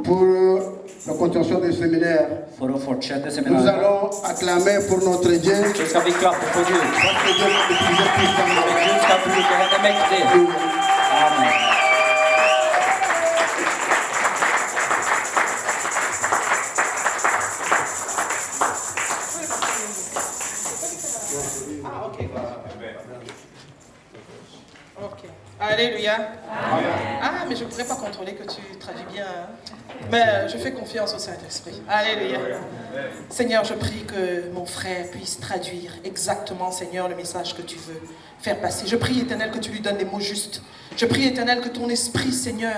pour la continuation du séminaire. Nous allons acclamer pour notre Dieu. Ska vi klappa på Gud. Parce que Dieu va utiliser puissamment. Gud ska bruka henne mäktigt. Amen. Alléluia. Ah, mais je ne pourrais pas contrôler que tu traduis bien. Mais je fais confiance au Saint-Esprit. Alléluia. Seigneur, je prie que mon frère puisse traduire exactement, Seigneur, le message que tu veux faire passer. Je prie, Éternel, que tu lui donnes les mots justes. Je prie, Éternel, que ton esprit, Seigneur,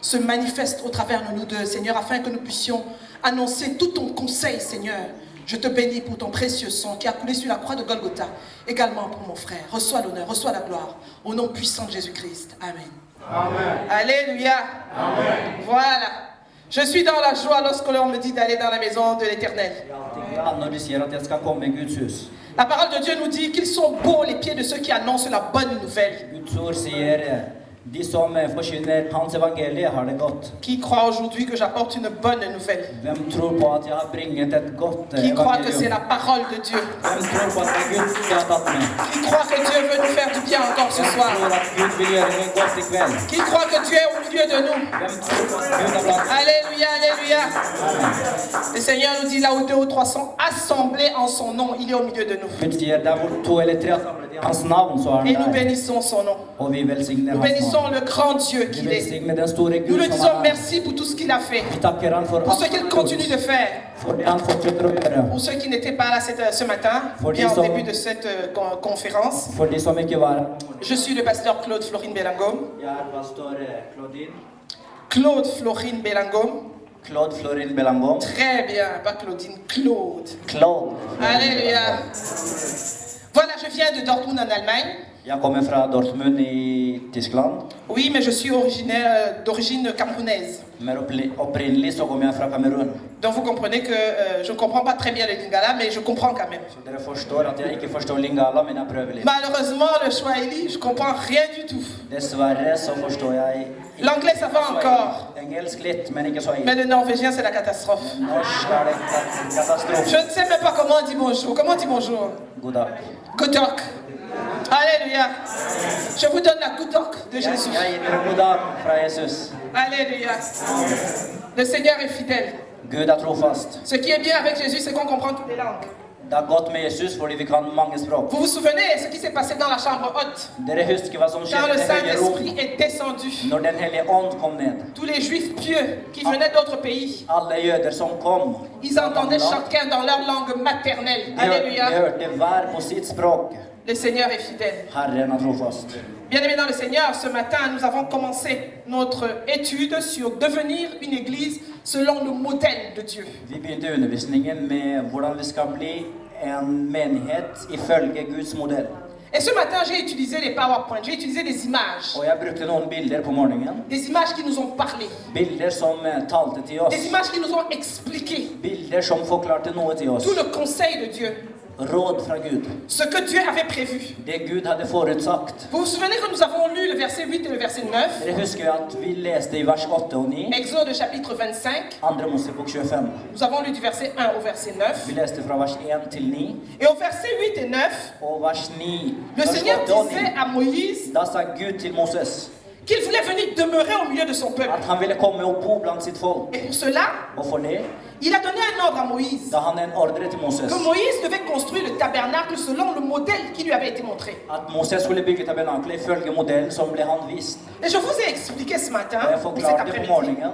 se manifeste au travers de nous deux, Seigneur, afin que nous puissions annoncer tout ton conseil, Seigneur. Je te bénis pour ton précieux sang qui a coulé sur la croix de Golgotha, également pour mon frère. Reçois l'honneur, reçois la gloire, au nom puissant de Jésus-Christ. Amen. Amen. Alléluia. Amen. Voilà. Je suis dans la joie lorsque l'on me dit d'aller dans la maison de l'Éternel. La parole de Dieu nous dit qu'ils sont beaux les pieds de ceux qui annoncent la bonne nouvelle. De som forkynner hans evangelie har det godt. Qui croit aujourd'hui que j'apporte une bonne nouvelle? Hvem tror på at jeg har bringet et godt Qui croit que c'est evangelium? la parole de Dieu? Hvem tror på at det er Gud jeg har tatt med? Qui croit que Dieu veut nous faire du bien encore ce Hvem soir? tror at Gud vil gjøre noe godt i kveld? Qui croit que Dieu est au milieu de nous? Hvem tror på at Gud er blant oss? Alléluia, alléluia. Le Seigneur nous dit là où 2 ou 3 sont assemblés en son nom, il est au milieu de nous. Gud sier der hvor 2 eller 3 er samlet i hans navn, så er Et han nous der. bénissons son nom. Og vi velsigner Nous hans bénissons navn. le grand Dieu Vi qu'il est. velsigner den store Nous Gud lui som disons han er. merci pour tout ce qu'il a fait, Vi takker han for pour ce alt qu'il han continue de har gjort, faire. for det han fortsetter å gjøre. Pour ceux qui n'étaient pas là ce matin, bien au début de cette conférence, For de som ikke var her. je suis le pasteur Claude Florine Belangom. Jeg er pastor Claudine. Claude Florine Belangom. Claude Florin Belangom. Très bien, pas Claudine, Claude. Claude. Alléluia. Voilà, je viens de Dortmund en Allemagne. Jeg kommer fra Dortmund i Tyskland. Oui, mais je suis originaire d'origine camerounaise. Men opprinnelig så kommer jeg fra Kamerun. Donc vous comprenez que je ne comprends pas très bien le lingala, mais je comprends quand même. Så dere forstår at jeg ikke forstår lingala, men jeg prøver litt. Malheureusement, le swahili, je ne comprends rien du tout. Dessverre så forstår jeg L'anglais, ça va encore. engelsk litt, men ikke så Mais ille. le norvégien, c'est la catastrophe. Norsk er det katastrofe. Je ne sais même pas comment on dit bonjour. Comment on dit bonjour? God dag. Good talk. Alléluia. Je vous donne la good talk de Jésus. Jeg gir dere god dag fra Jesus. Alléluia. Le Seigneur est fidèle. Gud er trofast. Ce qui est bien avec Jésus, c'est qu'on comprend toutes les langues. Det er godt med Jesus fordi vi kan mange språk. Vous vous souvenez ce qui s'est passé dans la chambre haute Dere husker hva som quand skjedde le i det høye rom Saint-Esprit est descendu? når Den hellige ånd kom ned. Tous les juifs pieux qui venaient d'autres pays, Alle jøder som kom, ils entendaient chacun dans leur langue maternelle. de Alléluia. hørte hver på sitt språk. Le Seigneur est fidèle. Herren er trofast. Bien-aimés dans le Seigneur, ce matin, nous avons commencé notre étude sur devenir une église selon le modèle de Dieu. Vi begynte undervisningen med hvordan vi skal bli en menighet ifølge Guds modell. Et ce matin, j'ai utilisé les PowerPoint, j'ai utilisé des images. Og jeg brukte noen bilder på morgenen. Des images qui nous ont parlé. Bilder som talte til oss. Des images qui nous ont expliqué Bilder som forklarte noe til oss. tout le conseil de Dieu. Råd fra Gud. Ce que Dieu avait prévu. Det Gud hadde forutsagt. Vous vous souvenez que nous avons lu le verset 8 et le verset 9? Dere husker at vi leste i vers 8 og 9. Exode chapitre 25. Andre Mosebok 25. Nous avons lu du verset 1 au verset 9. Vi leste fra vers 1 til 9. Et au verset 8 et 9, Og vers 9. le Vers Seigneur 8 og 9. disait à Moïse Da sa Gud til Moses qu'il voulait venir demeurer au milieu de son peuple. at han ville komme og bo blant sitt folk. Et pour cela, Og for det, il a donné un ordre à Moïse. da han en ordre til Moses Que Moïse devait construire le tabernacle selon le modèle qui lui avait été montré. at Moses skulle bygge tabernaklet ifølge modellen som ble han vist. Et je vous ai expliqué ce matin, Og jeg ou cet forklarte på après-midi, morgenen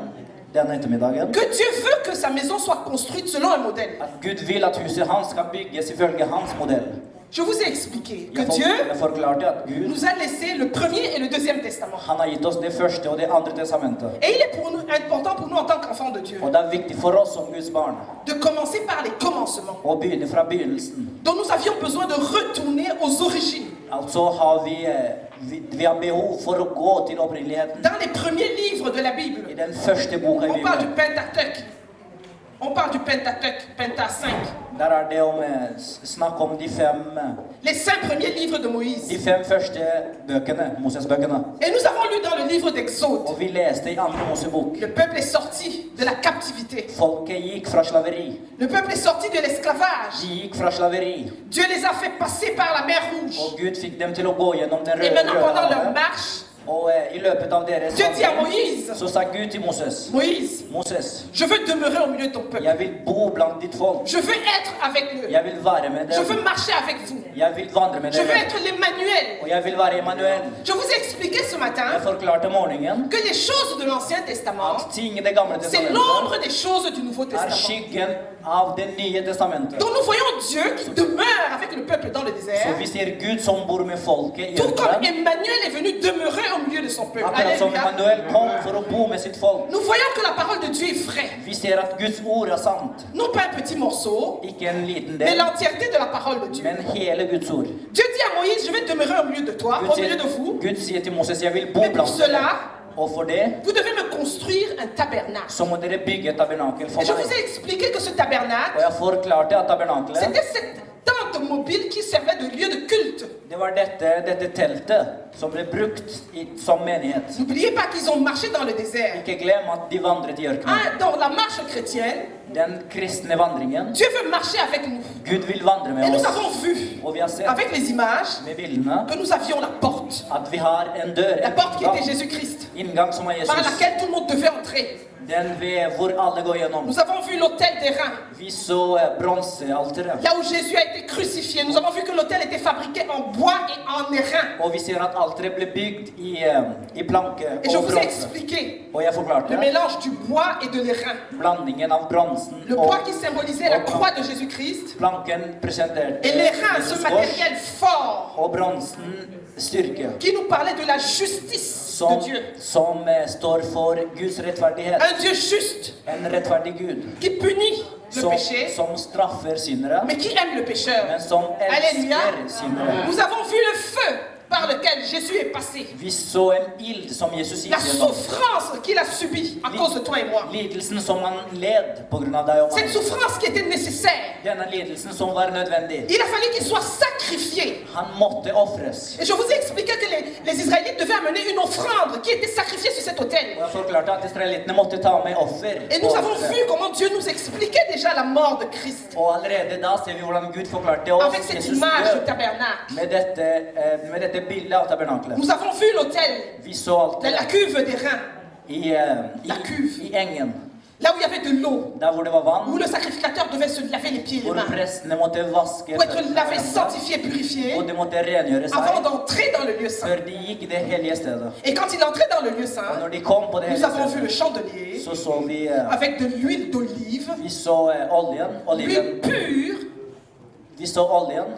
denne ettermiddagen que Dieu veut que sa maison soit construite selon un modèle. at Gud vil at huset hans skal bygges ifølge hans modell. Je vous ai expliqué que Jeg Dieu forklarte at Gud nous a laissé le premier et le deuxième testament. han har gitt oss det første og det andre testamentet. Et il est pour nous, important pour nous en tant qu'enfants de Dieu Og det er viktig for oss som Guds barn de commencer par les commencements. å begynne fra begynnelsen. Donc nous avions besoin de retourner aux origines. Altså har vi har behov for å gå til opprinneligheten. Dans les premiers livres de la Bible, I den første boka i on parle du Bibelen. Pentateuque. On parle du Pentateuque, Penta 5. Der det snakk om de 5 Les 5 premiers livres de Moïse. De 5 første bøkene, Moses-bøkene. Et nous avons lu dans le livre d'Exode. Og vi leste i andre Mosebok. Le peuple est sorti de la captivité. Folket gikk fra slaveri. Le peuple est sorti de l'esclavage. De gikk fra slaveri. Dieu les a fait passer par la mer Rouge. Og Gud fikk dem til å gå gjennom den Et røde maintenant, pendant leur havet. marche, Og i løpet av deres Dieu dit à Moïse, så sa Gud til Moses, Moïse, Moses, je veux demeurer au milieu de ton peuple. jeg vil bo blant ditt folk. Je veux être avec eux. Jeg vil være med Je dem. veux marcher avec vous. Jeg vil vandre med Je veux dere. être l'Emmanuel. Og jeg vil være Emmanuel. Je vous ai expliqué ce Jeg matin forklarte morgenen que les choses de l'Ancien Testament, at ting i Det gamle c'est testamentet l'ombre des choses du Nouveau er Testament. skyggen av Det nye testamentet. Donc nous voyons Dieu qui demeure avec le peuple dans le Så désert, vi ser Gud som bor med folket i tout comme ørkenen. Emmanuel est venu demeurer au milieu de son peuple. Akkurat som Alléluia. Emmanuel kom for å bo med sitt folk. Nous voyons que la parole de Dieu est vraie. Vi ser at Guds ord er sant. Non pas un petit morceau, Ikke en liten mais del, l'entièreté de la parole de Dieu. men hele Guds ord. Dieu dit à Moïse, je vais demeurer au milieu de toi, au milieu de vous, Gud sier til Moses, jeg vil bo mais pour blant dere. cela, Og for det vous devez me construire un tabernacle. så må dere bygge et tabernakel for Et je vous meg. ai expliqué que ce Og tabernacle, jeg forklarte at tabernakelet, c'était cette tente mobile qui servait de lieu de culte. det var dette teltet som ble brukt som menighet. N'oubliez pas qu'ils ont marché dans le désert. Ikke glem at de vandret i ørkenen. Dans la marche chrétienne, Den kristne vandringen, Dieu veut marcher avec nous. Gud vil vandre Et med nous oss. avons vu, Og vi har sett avec les images, med bildene que nous avions la porte. at vi har en dør, La en porte qui était inngang, Jésus-Christ, inngang som er par Jesus. laquelle tout le monde devait entrer. Den ved hvor alle går gjennom. Nous avons vu l'autel d'airain, Vi så bronsealteret. là où Jésus a été crucifié. Nous avons vu que l'autel était fabriqué en bois et en airain. Og vi ser at alteret ble bygd i planke Et je og vous ai bronse. expliqué Og jeg forklarte le mélange du bois et de l'airain. blandingen av bronsen Le og bois qui symbolisait la croix de Jésus-Christ planken presenterte et l'airain, ce Jesus matériel kors, fort og bronsen styrke, qui nous parlait de la justice de som Dieu. står for Guds rettferdighet. Un Dieu juste En rettferdig Gud qui punit le som, péché, som straffer syndere, mais qui aime le pécheur. men som Alléluia. elsker syndere. Nous avons vu le feu par lequel Jésus est passé. Vi så en ild som Jesus La gikk gjennom. souffrance qu'il a subie à cause de toi et moi. Lidelsen som han led på grunn av deg og Cette meg. souffrance qui était nécessaire. Denne lidelsen som var nødvendig. Il a fallu qu'il soit sacrifié. Han måtte ofres. Et je vous ai expliqué que les Israélites devaient amener une offrande qui était sacrifiée sur cet autel. Og jeg forklarte at israelittene måtte ta med offer. Et nous avons vu comment Dieu nous expliquait déjà la mort de Christ. Og allerede da ser vi hvordan Gud forklarte oss Avec cette Jesus image de død tabernacle. med dette bildet av tabernaklet. Nous avons vu l'autel, Vi så alt la det cuve d'airain, La cuve. i engen, là où il y avait de l'eau, der hvor det var où vann, le sacrificateur devait se laver les pieds et les hvor mains, prestene måtte vaske pour être lavé, føttene, sanctifié, purifié, og de måtte rengjøre avant seg d'entrer dans le lieu saint. før de gikk i det hellige stedet. Et quand il entrait dans le lieu Og saint, når de kom på det nous hellige avons vu le stedet, chandelier så vi avec de l'huile d'olive, vi så oljen, l'huile oliven, pure, vi så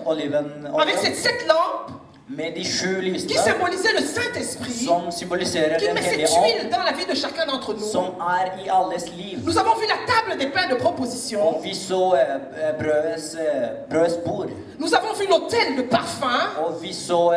oliven, avec ces 7 lampes med de 7 qui lysene symbolisaient le Saint-Esprit, som symboliserer qui den met cette hellige ånd, huile dans la vie de chacun d'entre nous. som i alles liv. Nous avons vu la table des pains de proposition. Og vi så brødets bord. Nous avons vu l'autel de parfum Og vi så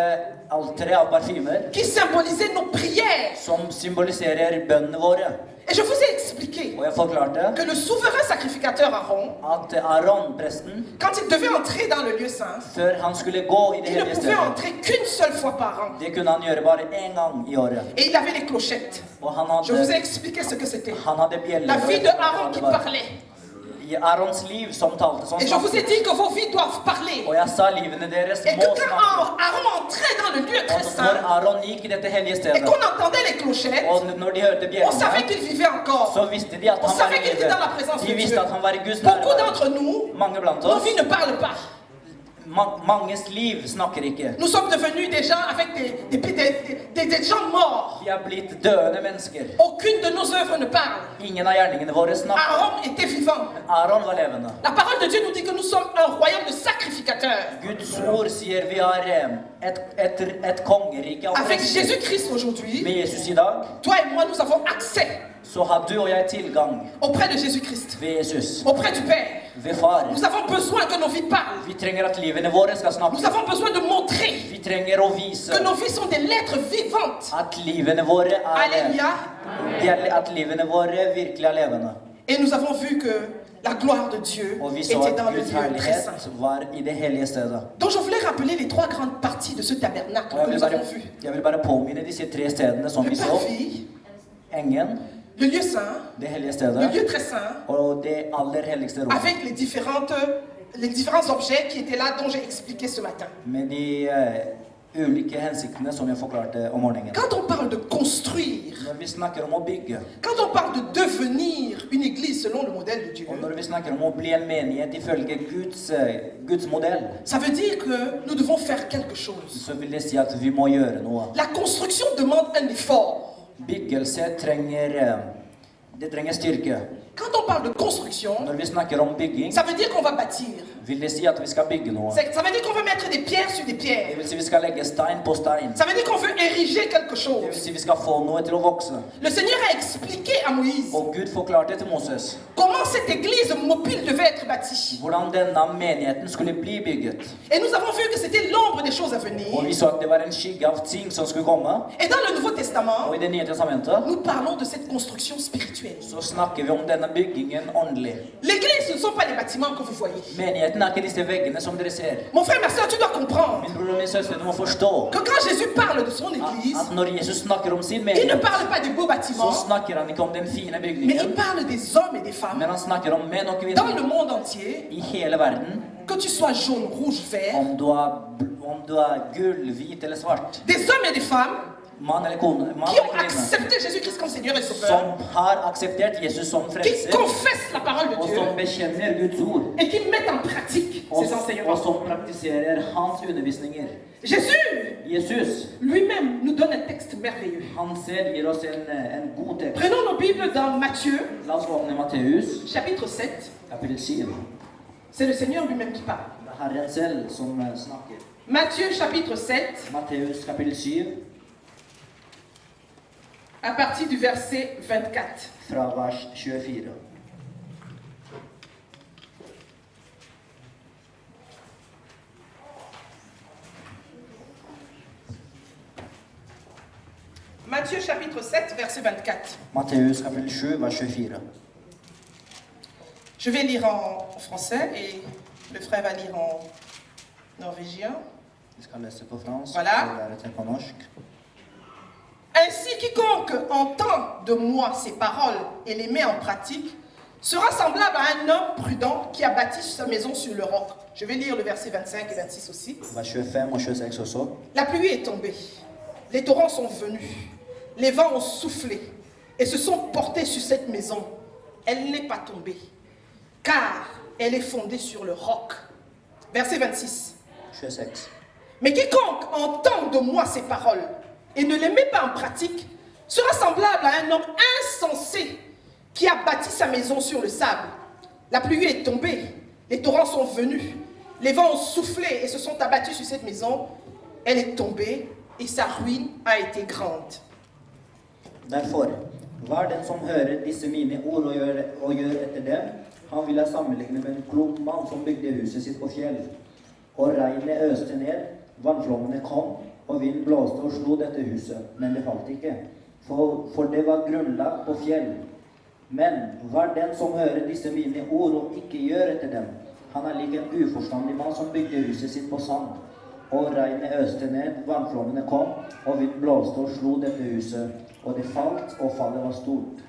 alteret av parfymer, qui symbolisait nos prières. som symboliserer bønnene våre. Et je vous ai expliqué Og jeg forklarte que le souverain sacrificateur Aaron, at Aron, presten, quand il devait entrer dans le lieu saint, før han skulle gå i det il ne hellige pouvait stedet, entrer qu'une seule fois par an. det kunne han gjøre bare én gang i året. Et il avait les clochettes. Og han Je vous ai hadde, expliqué ce que c'était. han hadde bjeller. La vie de Aaron qui parlait. I Arons liv som talte, som Et je vous ai snakket. dit que vos vies doivent parler. Og jeg sa livene deres Et må que quand snakke. Aaron entrait dans le lieu très Og saint, når Aron gikk i dette hellige et stedet, qu'on entendait les clochettes, og når de hørte on savait bjellene, qu'il vivait encore. så visste de at On han var savait i qu'il était live. dans la présence de De visste Dieu. at han var i Guds Beaucoup nærvær. d'entre nous, Mange blant nos oss, vies ne parlent pas. manges liv snakker ikke. Nous sommes devenus des gens avec des gens morts. Vi er blitt døende mennesker. Aucune de nos œuvres ne parle. Ingen av gjerningene våre snakker. Aaron était vivant. Aron var levende. La parole de Dieu nous dit que nous sommes un royaume de sacrificateurs. Guds ord sier vi har et kongerike av Avec prester. Jésus-Christ aujourd'hui, Med Jesus i dag, toi et moi, nous avons accès så har du og jeg tilgang auprès de Jésus-Christ, ved Jesus, auprès du Père. ved Far. Nous avons besoin que nos vies parlent. Vi trenger at livene våre skal snakke. Nous avons besoin de montrer Vi trenger å vise que nos vies sont des lettres vivantes. at livene våre Alléluia. at livene våre virkelig er levende. Et nous avons vu que La gloire de Dieu Og vi så était at dans le Guds lieu très herlighet saint. var i det hellige stedet. Donc je voulais rappeler les 3 grandes parties de ce tabernacle Og que nous avons vu. jeg vil bare påminne disse 3 stedene som Le vi så. parvis, Engen, le lieu saint, det hellige le stedet, lieu très saint, og det aller helligste rom. avec les différents objets qui étaient là, dont j'ai expliqué ce matin. Med de ulike hensiktene som jeg forklarte om morgenen. Quand on parle de construire, Når vi snakker om å bygge, quand on parle de devenir une église selon le modèle de Dieu, og når vi snakker om å bli en menighet ifølge Guds modell, ça veut dire que nous devons faire quelque chose. så vil det si at vi må gjøre noe. La construction demande un effort. Byggelse trenger styrke. Quand on parle de construction, Når vi snakker om bygging, ça veut dire qu'on va bâtir. vil det si at vi skal bygge noe. Ça veut dire qu'on va mettre des pierres sur des Det pierres. vil si vi skal legge stein på stein. Ça veut dire qu'on veut ériger quelque Det vil chose. si vi skal få noe til å vokse. Le Seigneur a expliqué à Moïse Og Gud forklarte til Moses comment cette église mobile devait être bâtie. hvordan denne menigheten skulle bli bygget. Et nous avons vu que c'était l'ombre des choses à Og venir. vi så at det var en skygge av ting som skulle komme. Et dans le Nouveau Testament, Og i Det nye testamentet nous parlons de cette construction spirituelle. så snakker vi om denne byggingen åndelig. L'église, ce ne sont pas les bâtiments que vous voyez. Menigheten er ikke disse veggene som dere ser. Mon frère, ma soeur, tu dois comprendre Min bror og min søster, du må forstå que quand Jésus parle de son église, at når Jesus snakker om sin il ne menighet, parle pas des beaux så bâtiments, snakker han ikke om den fine mais il bygningen, parle des hommes et des femmes men han snakker om menn og dans kvinner le monde entier, i hele verden. que tu sois jaune, rouge, vert, Om du er gull, hvit eller svart, des hommes et des femmes mann eller kone, mann qui eller ont kvinne, accepté Jésus-Christ comme Seigneur et som Sauveur, har akseptert Jesus som qui frelser, confessent la parole de og Dieu som bekjenner Guds ord, et qui mettent en pratique og, ces og enseignements. som praktiserer hans undervisninger. Jesus, Lui-même nous donne un texte merveilleux. han selv gir oss en god tekst. Prenons nos Bibles dans Matthieu, La oss åpne Matteus, chapitre 7. kapittel 7. C'est le Seigneur lui-même qui parle. Det er Herren selv som snakker. Matthieu, chapitre 7, Matteus, kapittel 7, à partir du verset 24. fra vers 24. Matthieu, chapitre 7, verset 24. Matteus, kapittel 7, vers 24. Je vais lire en français et le frère va lire en norvégien. Vi skal lese på fransk, Voilà. og deretter på norsk. Ainsi, quiconque entend de moi ces paroles et les met en pratique sera semblable à un homme prudent qui a bâti sa maison sur le roc. Je vais lire le verset 25 et 26 aussi. Vers 25 og 26 også. La pluie est tombée, les torrents sont venus, les vents ont soufflé et se sont portés sur cette maison. Elle n'est pas tombée, car elle est fondée sur le roc. Verset 26. 26. Mais quiconque entend de moi ces paroles et ne les met pas en pratique sera semblable à un homme insensé qui a bâti sa maison sur le sable. La pluie est tombée, les torrents sont venus, les vents ont soufflé et se sont abattus sur cette maison. Elle est tombée et sa ruine a été grande. Derfor, hver den som hører disse mine ord og gjør etter dem, han vil jeg sammenligne med en klok mann som bygde huset sitt på fjell. Og regnet øste ned, vannflommene kom, og vinden blåste og slo dette huset, men det falt ikke. For det var grunnlagt på fjell. Men hver den som hører disse mine ord og ikke gjør etter dem, han er lik en uforstandig mann som bygde huset sitt på sand. Og regnet øste ned, vannflommene kom, og vinden blåste og slo dette huset, og det falt, og fallet var stort.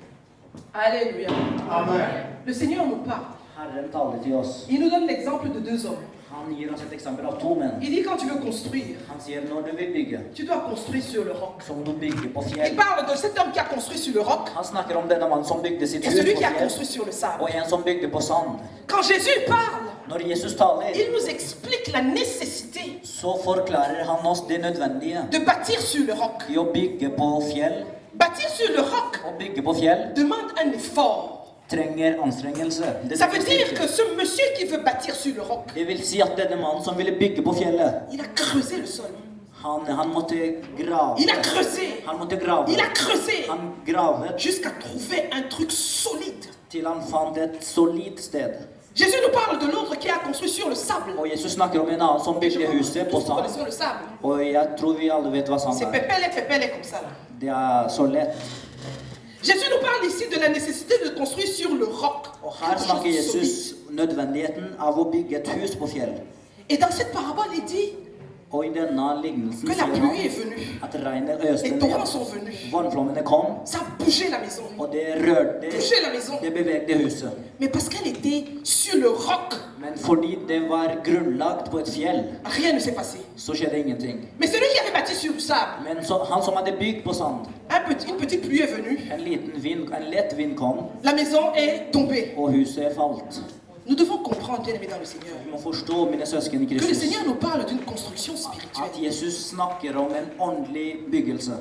Alléluia. Amen. Le Seigneur nous parle. Herren taler til oss. Il nous donne l'exemple de 2 hommes. Han gir oss et eksempel av 2 menn. Il dit quand tu veux construire, Han sier når du vil bygge, tu dois construire sur le roc. som du bygger på Il fjell. parle de cet homme qui a construit sur le roc Han snakker om denne mannen som bygde sitt et hus celui på qui a fjell, construit sur le sable. og en som bygde på sand. Quand Jésus parle, Når Jesus taler, il nous explique la nécessité så forklarer han oss det nødvendige de bâtir sur le roc. i å bygge på fjell. Bâtir sur le roc Å bygge på fjell demande un effort. trenger anstrengelse. Det Ça veut trenger dire styrke. que ce monsieur qui veut bâtir sur le roc, Det vil si at denne mannen som ville bygge på fjellet, il a creusé le sol. han måtte grave. Il a creusé. Han måtte grave. Il a creusé Han gravet jusqu'à trouver un truc solide. til han fant et solid sted. Jésus nous parle de l'autre qui a construit sur le sable. Og Jesus snakker om en annen som bygde huset på Tous nous sand. connaissons le sable. Og jeg tror vi alle vet hva sand C'est er. pépélé comme ça. Là. Det er så lett. Jésus nous parle ici de la nécessité de construire sur le roc. Og her snakker Jesus nødvendigheten av å bygge et hus på fjell. Et dans cette parabole, il dit Og i denne lignelsen que la sier pluie est han venue, at regnet øste les ned, torrents sont venus, vannflommene kom, ça a bougé la maison, og det rørte, bougé la maison. det bevegde huset. Mais parce qu'elle était sur le roc, Men fordi det var grunnlagt på et fjell, rien ne s'est passé. så skjedde ingenting. Mais celui qui avait bâti sur du sable, Men så, han som hadde bygd på sand, une petite pluie est venue, en lett vind kom, la maison est tombée. og huset falt. Nous devons comprendre, bien aimés dans le Seigneur, Vi må forstå, mine søsken i que le Kristus, Seigneur nous parle d'une construction at spirituelle. Jesus snakker om en åndelig byggelse.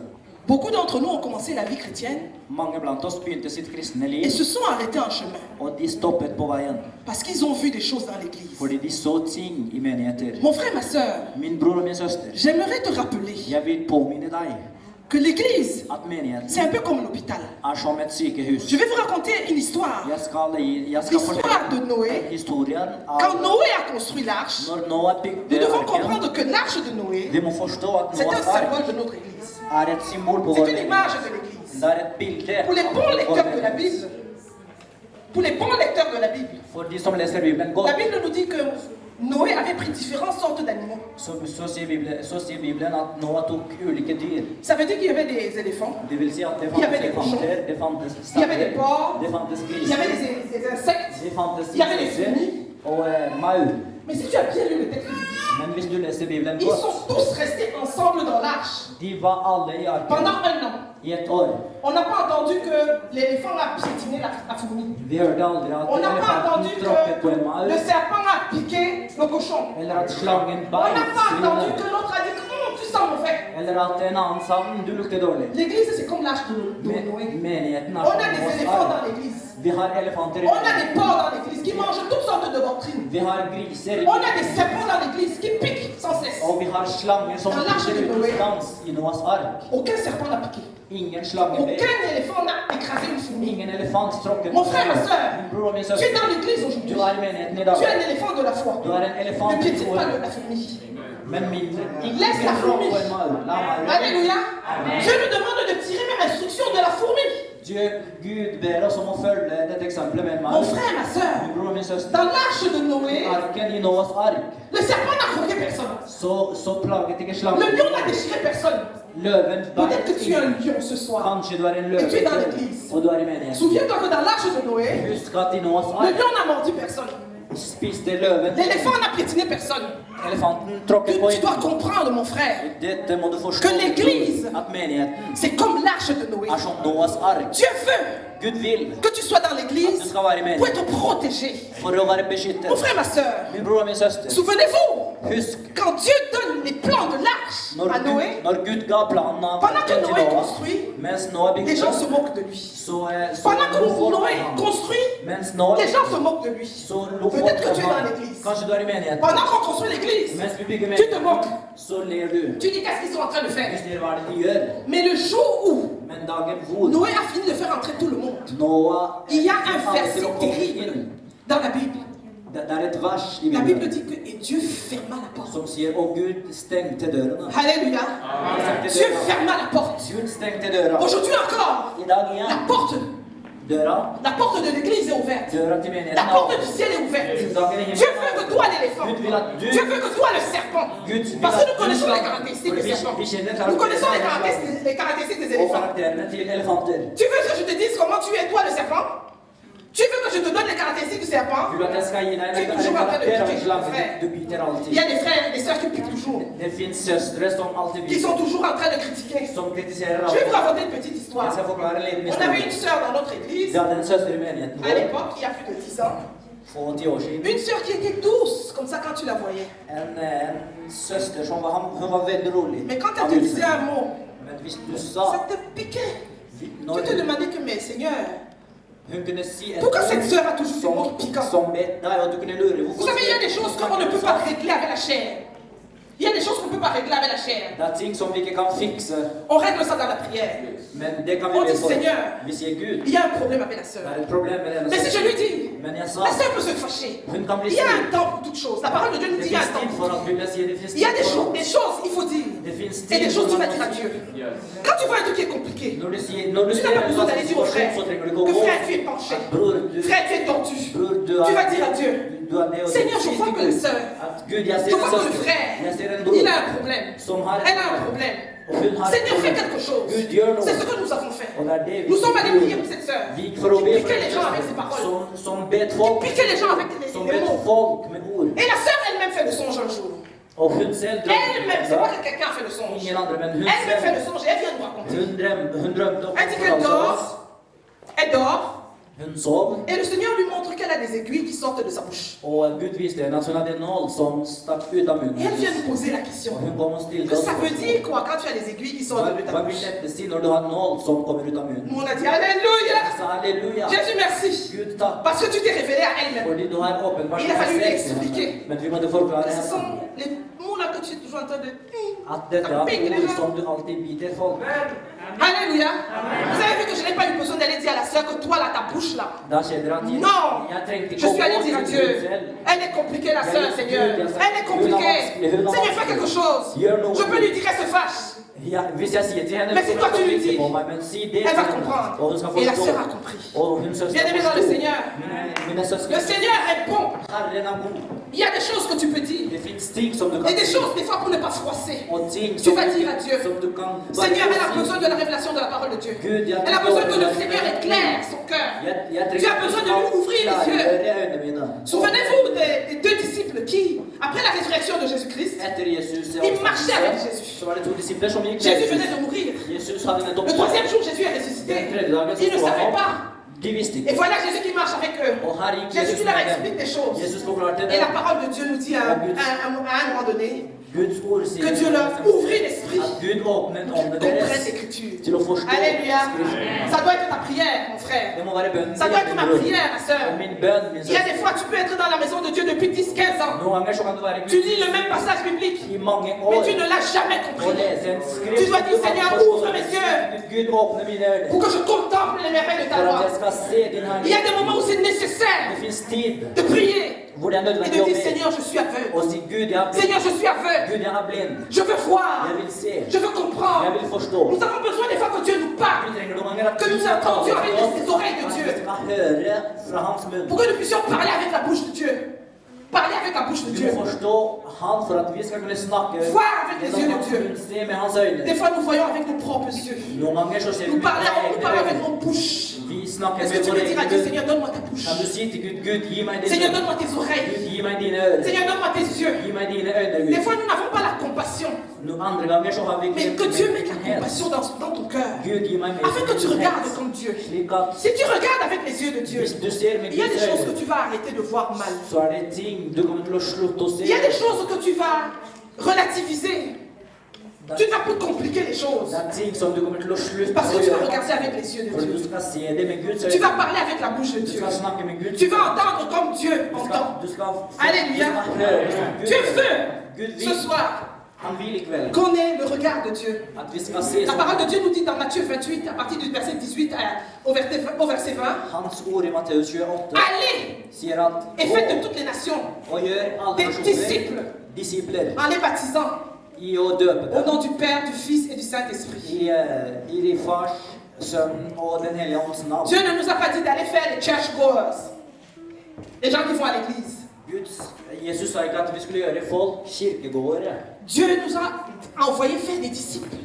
Beaucoup d'entre nous ont commencé la vie chrétienne Mange blant oss begynte sitt kristne et liv, se sont arrêtés en chemin og de stoppet på veien, parce qu'ils ont vu des choses dans l'église. fordi de så ting i menigheter. Mon frère, ma soeur, Min bror og min søster, j'aimerais te rappeler jeg vil påminne deg que l'église, at menigheten c'est un peu comme l'hôpital. er som et sykehus. Je vais vous raconter une histoire. Jeg skal L'histoire de fortelle Noé. historien Quand av Noé a construit l'arche, når Noah nous bygde devons arken. comprendre que l'arche de Noé, Vi må forstå at c'est un Noahs ark symbole de notre église. er et symbol på C'est vår une menighet. image de l'église. Det er et bilde Pour les bons av vår lecteurs de la menighet. Bible, pour les bons lecteurs de la Bible, For de som leser Bibelen godt, la Bible nous dit que Noé avait pris différentes sortes d'animaux. så sier Bibelen at Noah tok ulike dyr. Ça veut dire qu'il y avait des éléphants, Det vil si at det Il y avait fantes des cochons. elefanter, det fantes il y avait des sauer, porcs, det fantes il y avait griser, des insectes. det fantes il y avait des insekter fourmis. og maur. Mais si tu as bien lu le texte biblique, Men hvis du leser Bibelen ils godt, sont tous restés ensemble dans l'arche de var alle i arken pendant un an. i et år. On n'a pas entendu que l'éléphant a piétiné la fourmi. Vi hørte aldri at On n'a pas entendu elefanten tråkket på en que maur, le serpent a piqué le cochon. eller at slangen On n'a beit pas entendu svinet, que l'autre a dit que tu sens mauvais. eller at en annen sa du lukter dårlig. L'église, c'est comme l'arche de Noé. Menigheten er On a som des Noahs éléphants ark. dans l'église. Vi har elefanter i On a des porcs dans l'église qui mangent toutes sortes de doctrines. Vi har griser i On a des serpents dans l'église qui piquent sans cesse. og vi har slanger som Dans l'arche flyter de uten Noé. stans i Noahs ark. Aucun serpent n'a piqué. Ingen slange ber. Aucun éléphant n'a écrasé une fourmi. Ingen elefant tråkker Mon frère, ma soeur, Min bror og min tu es søster, dans l'église aujourd'hui. du er i menigheten i Tu es dag. un éléphant de la foi. Du er en elefant Ne i piétine pas troen, la fourmi. men mindre. Laisse la Ikke fourmi. tråkk på en maur. La maur. Alléluia. Dieu nous demande de tirer même instruction de la fourmi. Gud ber oss om å følge dette eksempelet med en Mon maur. frère, ma soeur, Min bror og min søster, dans l'arche de Noé, arken i Noahs ark, le serpent n'a croqué personne. så plaget ikke Le slangen. lion n'a déchiré personne. Løven Peut-être que beit tu es un ingen. lion ce soir. Kanskje du er en Et tu es dans løve, l'église. og du er i menigheten. Souviens-toi que dans l'arche de Noé, Husk at i Noahs le ark lion n'a mordu personne. spiste løven. L'éléphant n'a piétiné personne. Elefanten tråkket på Tu dois ingen. comprendre, mon frère, Dette må du forstå. que l'église, At menigheten c'est comme l'arche de Noé. er som Noahs ark. Dieu veut Gud vil que tu sois dans at du l'église skal være i pour menigheten être protégé. for å være beskyttet. Mon frère, ma soeur, Min bror og min søster, souvenez-vous, husk quand Dieu donne les plans de l'arche à Noé, når Gud ga planen av pendant que til Noé Noah, construit, mens Noah les bygde, gens se moquent de lui. så Pendant que lo Noé folk construit, mens Noah les gens se moquent de lui. så lo folk Peut-être que tu es av dans ham. l'église. Kanskje du er i menigheten. Pendant qu'on construit l'église, Mens vi bygger tu te menigheten, moques. så ler du. Tu dis qu'est-ce qu'ils sont en train de Du faire. sier hva er det de gjør. Mais le jour où Men dagen hvor Noé a fini de faire entrer tout le monde, Noah il y a un hadde til verset å komme terrible inn. dans la Bible. Det er et vers i La Bible Bibelen dit que et Dieu ferma la porte. som sier «Og Gud stengte dørene». Alléluia. Dieu ferma la porte. Gud stengte døra. Aujourd'hui encore, I dag la igjen. porte, Døra. la porte de l'église est ouverte. Døra til La menigheten porte er du ciel est ouverte. Dagen i Dieu himmelen. veut que toi l'éléphant. Gud vil at du Dieu veut que toi le serpent. Gud vil Parce que nous at du connaissons les skal caractéristiques des serpents. Vi kjenner Nous connaissons les karakterene caractéristiques des og éléphants. karakterene til elefanter. Tu veux que je te dise comment tu es toi le serpent? Tu veux que je te donne les caractéristiques du serpent? Du at jeg skal gi deg Tu es toujours en train de karakter av piquer, en slange. frère. Du biter Il y alltid. a des frères et des sœurs qui piquent toujours, Det finnes søstre som alltid qui sont biter, toujours en train de critiquer. som kritiserer Je vais vous alltid. raconter une petite histoire. Jeg skal forklare en liten On avait une historie. sœur dans notre église, Vi hadde en søster i menigheten à vår l'époque, il y a plus de 10 ans. for 10 år siden. Une sœur qui était douce, comme ça quand tu la voyais. En søster som var, hun var veldig rolig. Mais quand elle te disait un mot, Men hvis du ça sa te piquait. når Tu te demandais que, mais Seigneur, hun kunne si en pourquoi cette ord sœur a toujours des mots piquants? som bet deg, og du kunne lure Vous hvorfor savez, il y a des choses qu'on ne peut pas régler avec la chair. Il y a des choses qu'on ne peut pas régler avec la chair. Det er ting som vi ikke kan fikse, On règle ça dans la prière. men det kan vi On dit, be for. Seigneur, Vi sier Gud, il y a un problème avec la det sœur. er et problem med denne Mais si je lui dis, Men jeg sa, la sœur peut se fâcher. hun kan bli Il y a un sur. temps pour toutes choses. La parole de Dieu nous Det dit il y a un finnes temps tid pour for tout. at Bibelen sier det finnes Il y a tid for alt. des choses, il faut dire. Det finnes Et des choses, tu vas dire à Dieu. Quand tu vois un truc qui est compliqué, tu n'as pas besoin d'aller dire au frère que frère, tu es penché. Frère, tu es tordu. Tu vas dire à Dieu. Seigneur, je vois que le sœur, je vois que le frère, il a un problème. Elle a un problème. Seigneur, fais quelque chose. C'est ce que nous avons fait. Nous sommes allés prier pour cette sœur. Il piquait les gens avec ses paroles. Il piquait les gens avec les mots. Et la sœur elle-même fait le songe un jour. Elle-même, c'est pas que quelqu'un a fait le songe. Elle-même fait le songe et elle vient nous raconter. Elle dit qu'elle dort. Elle dort. Et le Seigneur lui montre qu'elle a des aiguilles qui sortent de sa bouche. Et elle vient nous poser la question. Que ça veut dire quoi quand tu as des aiguilles qui sortent de ta bouche? On a dit Alléluia. Jésus merci. Parce que tu t'es révélé à elle-même. Il a fallu lui expliquer. Ce sont les mots là que tu es toujours en train de... Ça pique les gens. Alléluia. Vous avez vu que je n'ai pas eu besoin d'aller dire à la sœur que toi là, ta bouche là. Non. Je suis allé dire à Dieu. Elle est compliquée la sœur, Seigneur. Elle est compliquée. Seigneur, fais quelque chose. Je peux lui dire qu'elle se fâche. Mais si toi tu lui dis, elle va comprendre. Et la sœur a compris. Bien aimé dans le Seigneur. Le Seigneur est bon. Il y a des choses que tu peux dire. Et des choses, des fois, pour ne pas froisser. Tu vas dire à Dieu. Seigneur, elle a besoin de la révélation de la parole de Dieu. Elle a besoin que le Seigneur éclaire son cœur. Tu as besoin de lui ouvrir les yeux. Souvenez-vous des deux disciples qui, après la résurrection de Jésus-Christ, ils marchaient avec Jésus. Jésus venait de mourir. Le troisième jour, Jésus est ressuscité. Ils ne savaient pas. Et voilà Jésus qui marche avec eux. Jésus qui leur explique des choses. Et la parole de Dieu nous dit à un moment donné que Dieu leur ouvre l'esprit, qu'ils comprennent l'Écriture. Alléluia. Ça doit être ta prière, mon frère. Ça doit être ma prière, ma soeur. Il y a des fois, tu peux être dans la maison de Dieu depuis 10-15 ans. Tu lis le même passage biblique, mais tu ne l'as jamais compris. Tu dois dire, Seigneur, ouvre mes yeux pour que je contemple les merveilles de ta loi. Il y a des moments où c'est nécessaire de prier. Et de dire, Seigneur, je suis aveugle. Seigneur, je suis aveugle. Je veux voir. Je veux comprendre. Nous avons besoin des fois que Dieu nous parle. Que nous entendions avec les oreilles de Dieu. Pour que nous puissions parler avec la bouche de Dieu. Parler avec la bouche de Dieu. Voir avec les yeux de Dieu. Des fois, nous voyons avec nos propres yeux. Nous parlons avec nos bouches. Est-ce que tu veux dire à Dieu, Seigneur, donne-moi ta bouche. Seigneur, donne-moi tes oreilles. Seigneur, donne-moi tes yeux. Des fois, nous n'avons pas la compassion. Mais que Dieu mette la compassion dans ton cœur. Afin que tu regardes comme Dieu. Si tu regardes avec les yeux de Dieu, il y a des choses que tu vas arrêter de voir mal. Il y a des choses que tu vas relativiser. Tu ne vas plus compliquer les choses. Parce que tu vas regarder avec les yeux de Dieu. Tu vas parler avec la bouche de Dieu. Tu vas entendre comme Dieu entend. Alléluia. Dieu veut ce soir qu'on ait le regard de Dieu. La parole de Dieu nous dit dans Matthieu 28, à partir du verset 18 au verset 20, allez et faites de toutes les nations des disciples en les baptisant au nom du Père, du Fils et du Saint-Esprit. Dieu ne nous a pas dit d'aller faire les churchgoers, les gens qui vont à l'église. Dieu nous a envoyé faire des disciples.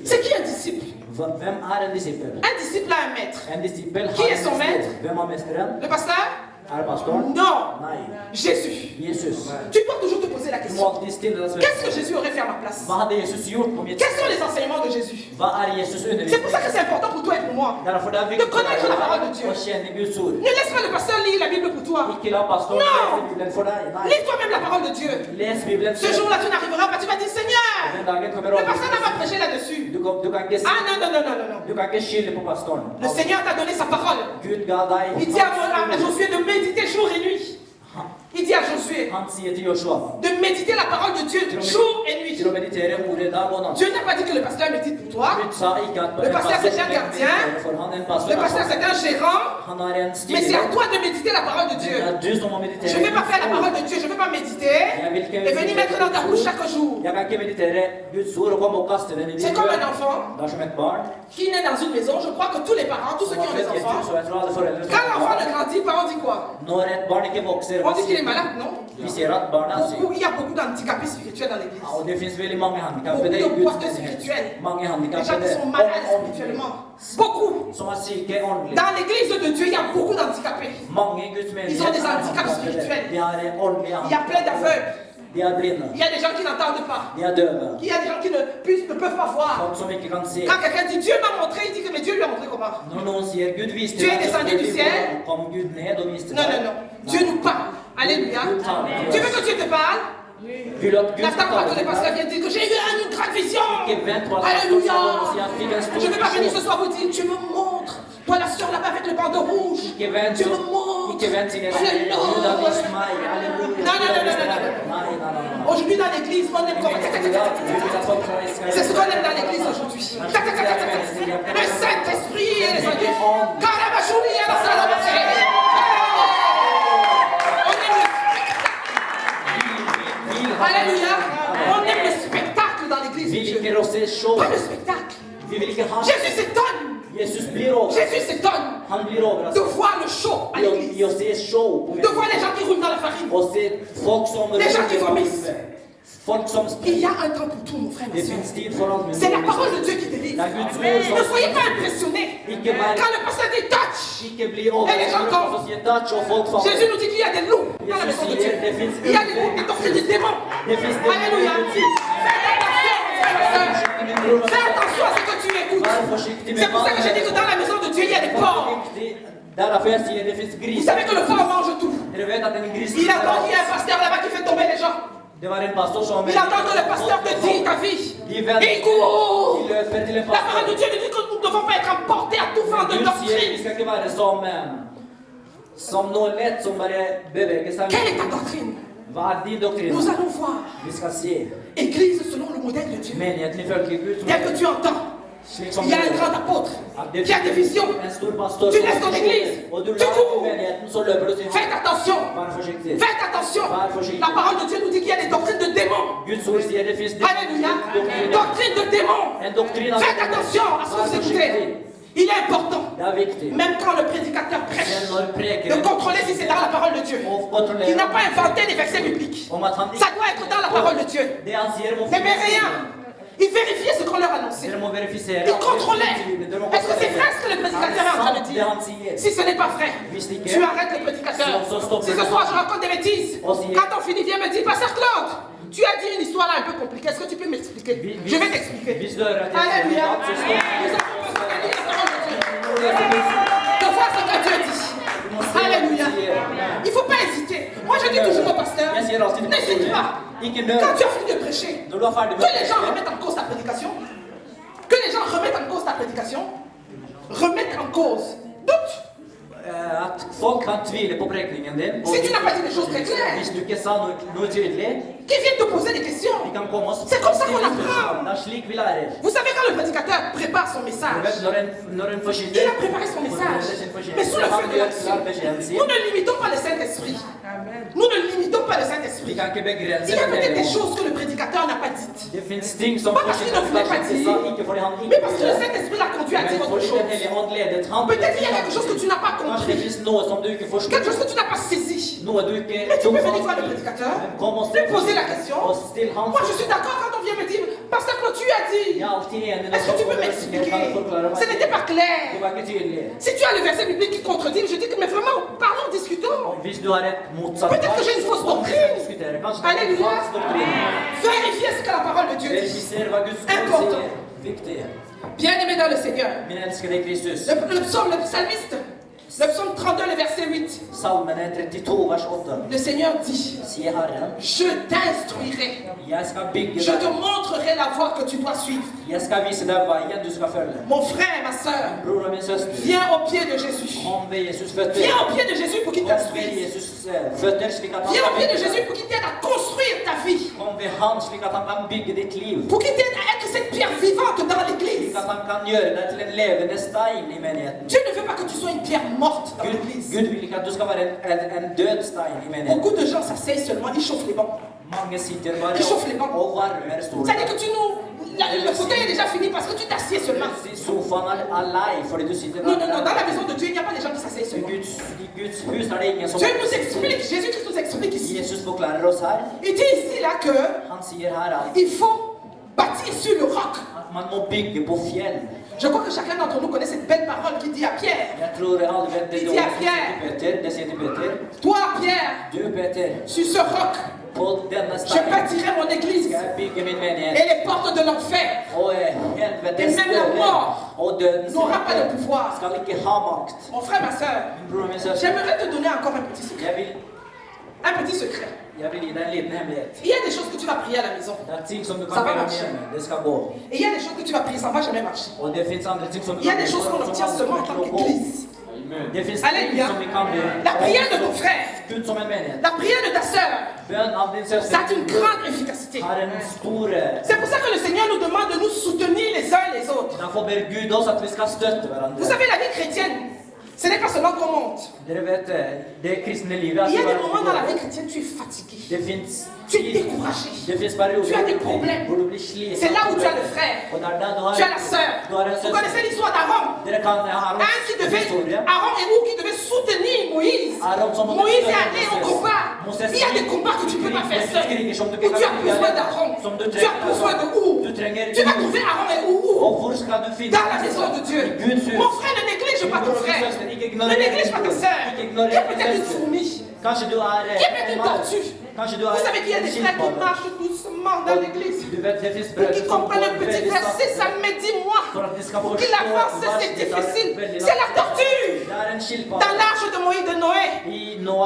C'est qui un disciple? Un disciple a un maître. Qui est son maître? Le pasteur? Non. Jésus. Tu peux toujours te poser la question. Qu'est-ce que Jésus aurait fait à ma place? Quels sont les enseignements de Jésus? C'est pour ça que c'est important pour toi et pour moi de connaître la parole de Dieu. Ne laisse pas le pasteur lire la Bible pour toi. Non. Lis toi-même la parole de Dieu. Ce jour-là, tu n'arriveras pas. Tu vas dire, Seigneur, le pasteur n'a pas prêché là-dessus. Ah non. Le Seigneur t'a donné sa parole. Il dit à Josué de méditer jour et nuit. Il dit à Josué de méditer la parole de Dieu jour et nuit. Dieu n'a pas dit que le pasteur médite pour toi. Le pasteur c'est un gardien. Le pasteur c'est un gérant. Mais c'est à toi de méditer la parole de Dieu. Je ne vais pas faire la parole de Dieu, je ne vais pas méditer et venir mettre dans ta bouche chaque jour. C'est comme un enfant qui naît dans une maison. Je crois que tous les parents, tous ceux qui ont des enfants, quand l'enfant ne grandit pas, on dit quoi? On dit qu'il est malade, non? Il y a beaucoup d'handicapés spirituels dans l'église. Beaucoup de porteurs spirituels. Des gens qui sont malades spirituellement. Beaucoup. Dans l'église de Dieu, il y a beaucoup d'handicapés. Ils ont des handicaps spirituels. Il y a plein d'aveugles. Il y a des gens qui n'entendent pas. Il y a des gens qui ne peuvent pas voir. Quand quelqu'un dit Dieu m'a montré, il dit que mais Dieu lui a montré comment? Dieu est descendu du ciel. Non. Dieu nous parle. Alléluia. Tu veux que Dieu te parle? N'attends pas que le pasteur vienne dire que j'ai eu une grande vision. Alléluia. Je ne vais pas venir ce soir vous dire Dieu me montre. Toi la soeur là-bas avec le bandeau rouge. Dieu me montre. Alléluia. Non. Aujourd'hui dans l'église, on aime comment. C'est ce qu'on aime dans l'église aujourd'hui. Le Saint-Esprit et les anges. Alléluia. On aime le spectacle dans l'église. Pas le spectacle. Jésus s'étonne. Jésus s'étonne de voir le show à l'église. De voir les gens qui roulent dans la farine. Les gens qui vomissent. Il y a un temps pour tout, mon frère, ma soeur. C'est la parole de Dieu qui délivre. Ne soyez pas impressionnés. Quand le pasteur dit touch, et les gens tombent. Jésus nous dit qu'il y a des loups dans la maison de Dieu. Il y a des doctrines des démons. Alléluia. Fais attention à ce que tu écoutes. C'est pour ça que j'ai dit que dans la maison de Dieu, il y a des porcs. Vous savez que le porc mange tout. Il attend qu'il y a un pasteur là-bas qui fait tomber les gens. Il attend que le pasteur te dise ta vie. Écoute. La parole de Dieu nous dit que nous ne devons pas être emportés à tout vent de doctrine. Quelle est ta doctrine? Nous allons voir. Église selon le modèle de Dieu. Dès que tu entends, il y a un grand apôtre qui a des visions. Tu laisses ton église. Tu cours. Faites attention. Faites attention. La parole de Dieu nous dit qu'il y a des doctrines de démons. Alléluia. Doctrine de démons. Faites attention à ce que vous écoutez. Il est important, même quand le prédicateur prêche, de contrôler si c'est dans la parole de Dieu. Il n'a pas inventé des versets bibliques. Ça doit être dans la parole de Dieu. N'aimez rien. Il vérifiait ce qu'on leur annonçait. Il contrôlait. Est-ce que c'est vrai ce que le prédicateur est en train de dire? Si ce n'est pas vrai, tu arrêtes le prédicateur. Si ce soir je raconte des bêtises, quand on finit, viens me dire, Pasteur Claude, tu as dit une histoire là un peu compliquée. Est-ce que tu peux m'expliquer? Je vais t'expliquer. Alléluia. De voir ce que Dieu dit. Alléluia. Il ne faut pas hésiter. Moi je dis toujours au pasteur, n'hésite pas. Quand tu as fini de prêcher, que les gens remettent en cause ta prédication. Que les gens remettent en cause ta prédication. Remettent en cause. Doute. Si tu n'as pas dit des choses très claires, qui viennent te poser des questions. C'est comme ça qu'on apprend. Vous savez quand le prédicateur prépare son message, il a préparé son message, mais sous le feu de l'action. Nous ne limitons pas le Saint-Esprit. Nous ne limitons pas le Saint-Esprit. Il y a peut-être des choses que le prédicateur n'a pas dites. Pas parce qu'il ne voulait pas dire, mais parce que le Saint-Esprit l'a conduit à dire autre chose. Peut-être qu'il y a quelque chose que tu n'as pas compris. Quelque chose que tu n'as pas saisi. Mais tu peux venir voir le prédicateur, lui poser la question. Moi je suis d'accord quand on vient me dire, Pasteur Claude, tu as dit. Est-ce que tu peux m'expliquer? Ce n'était pas clair. Si tu as le verset biblique qui contredit, je dis que mais vraiment, parlons, discutons. Peut-être que j'ai une fausse doctrine. Alléluia. Vérifiez ce que la parole de Dieu dit. Important. Bien-aimé dans le Seigneur. Le psaume, le psalmiste. Le psaume 32, le verset 8. Le Seigneur dit, je t'instruirai. Je te montrerai la voie que tu dois suivre. Mon frère, ma soeur, viens au pied de Jésus. Viens au pied de Jésus pour qu'il t'instruise. Viens au pied de Jésus pour qu'il t'aide à construire ta vie. Pour qu'il t'aide à être cette pierre vivante dans l'église. Dieu ne veut pas que tu sois une pierre morte dans l'église. Beaucoup de gens s'asseyent seulement, ils chauffent les bancs. qui chauffe les bancs. C'est-à-dire que tu nous... Le fauteuil est déjà fini parce que tu t'assieds seulement. Non, dans la maison de Dieu, il n'y a pas des gens qui s'asseyent seulement. Dieu nous explique, Jésus-Christ nous explique ici. Il dit ici là que il faut bâtir sur le roc. Je crois que chacun d'entre nous connaît cette belle parole qui dit à Pierre. Il dit à Pierre, toi Pierre, sur ce roc, je bâtirai mon église et les portes de l'enfer et même la mort n'aura pas de pouvoir. Mon frère, ma soeur, j'aimerais te donner encore un petit secret. Un petit secret. Il y a des choses que tu vas prier à la maison. Ça va marcher. Et il y a des choses que tu vas prier, ça ne va jamais marcher. Il y a des choses qu'on obtient seulement en tant qu'église. Alléluia. La prière de ton frère, la prière de ta soeur, ça a une grande efficacité. C'est pour ça que le Seigneur nous demande de nous soutenir les uns les autres. Vous savez, la vie chrétienne, ce n'est pas seulement qu'on monte. Il y a des moments dans la vie chrétienne, tu es fatigué. Tu es découragé. Tu as des problèmes. C'est là où tu as le frère. Tu as la sœur. Vous connaissez l'histoire d'Aaron. Aaron et Hou qui devait soutenir Moïse. Moïse est allé au combat. Il y a des combats que tu ne peux pas faire seul. Où tu as besoin d'Aaron. Tu as besoin de Hou. Tu vas trouver Aaron et Hou dans la maison de Dieu. Mon frère, ne néglige pas ton frère. Ne néglige pas ta sœur. Il y a peut-être une fourmi. Il y a peut-être une tortue. Vous savez qu'il y a des frères qui marchent doucement dans l'église pour qu'ils comprennent un petit verset, ça me dit moi. Pour qu'ils avancent, c'est difficile. C'est la tortue. Dans l'arche de Moïse de Noé,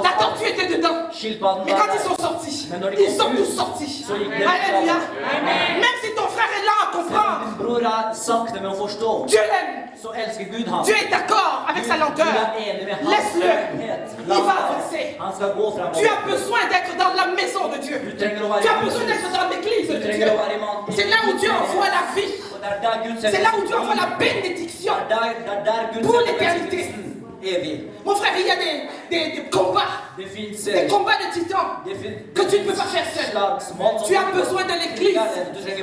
la tortue était dedans. Mais quand ils sont sortis, ils sont tous sortis. Alléluia. Même si ton frère est là à comprendre, Dieu l'aime. Dieu est d'accord avec sa lenteur. Laisse-le. Il va avancer. Tu as besoin d'être dans la maison de Dieu. Tu as besoin d'être dans l'église de Dieu. C'est là où Dieu envoie la vie. C'est là où Dieu envoie la bénédiction pour l'éternité. Mon frère, il y a des combats de titans que tu ne peux pas faire seul. Tu as besoin de l'église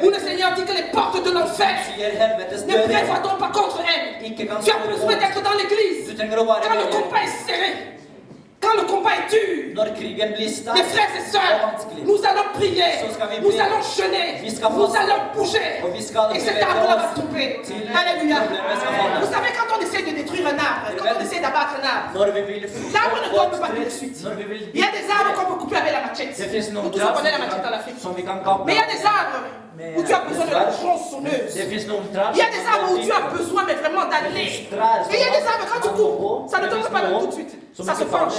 où le Seigneur dit que les portes de l'enfer ne prévoient pas contre elle. Tu as besoin d'être dans l'église quand le combat est serré. Quand le combat est dur, mes frères et sœurs, nous allons prier, nous allons jeûner, nous allons bouger, et cet arbre-là va tomber. Alléluia. Vous savez, quand on essaie de détruire un arbre, quand on essaie d'abattre un arbre, l'arbre ne tombe pas tout de suite. Il y a des arbres qu'on peut couper avec la machette. Vous tous connaissez la machette en Afrique. Mais il y a des arbres où tu as besoin de la tronçonneuse. Il y a des arbres où tu as besoin mais vraiment d'aller. Et il y a des arbres quand tu coupes, ça ne tombe pas tout de suite. Ça se penche.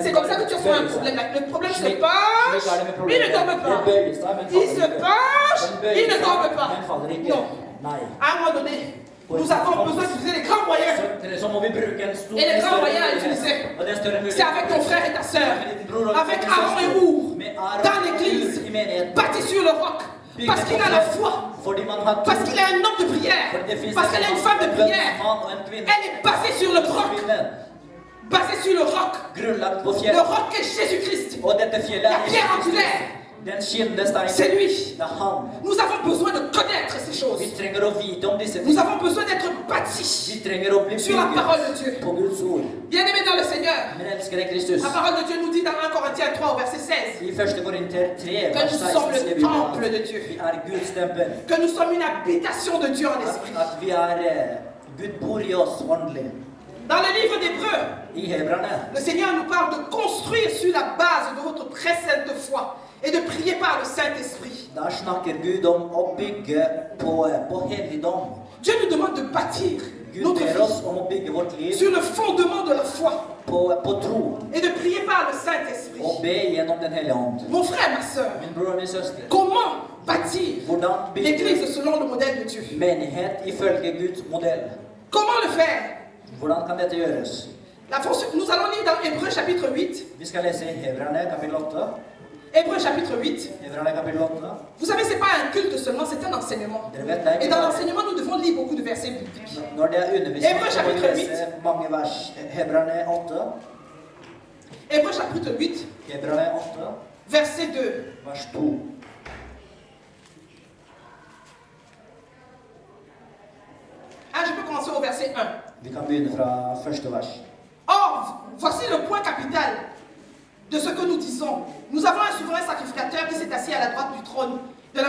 C'est comme ça que tu as un problème. Le problème se penche, il ne tombe pas. Il se penche, il ne tombe pas. Non. À un moment donné, nous avons besoin d'utiliser les grands moyens. Et les grands moyens à utiliser, c'est avec ton frère et ta soeur, avec Aaron et Hur, dans l'église, bâti sur le roc. Parce qu'il a la foi, parce qu'il est un homme de prière, parce qu'elle est une femme de prière. Elle est basée sur le roc. Basée sur le roc. Le roc est Jésus-Christ. La pierre angulaire. C'est lui. Nous avons besoin de connaître ces choses. Nous avons besoin d'être bâtis sur la parole de Dieu. Bien-aimés dans le Seigneur, la parole de Dieu nous dit dans 1 Corinthiens 3 au verset 16 que nous sommes le temple de Dieu, que nous sommes une habitation de Dieu en esprit. Dans le livre d'Hébreux, le Seigneur nous parle de construire sur la base de votre très sainte foi et de prier par le Saint-Esprit. Dieu nous demande de bâtir notre vie sur le fondement de la foi et de prier par le Saint-Esprit. Mon frère, ma soeur, comment bâtir l'église selon le modèle de Dieu? Comment le faire? Nous allons lire dans Hébreux chapitre 8. Hébreux chapitre 8. Vous savez, ce n'est pas un culte seulement, c'est un enseignement. Et dans l'enseignement, nous devons lire beaucoup de versets bibliques. Hébreux chapitre 8. Hébreux chapitre 8. Verset 2. vers 2. Ah, je peux commencer au verset 1. Vi kan begynne fra første vers. Or, voici le point capital de ce que nous disons. Nous avons un souverain sacrificateur qui s'est assis à la droite du trône de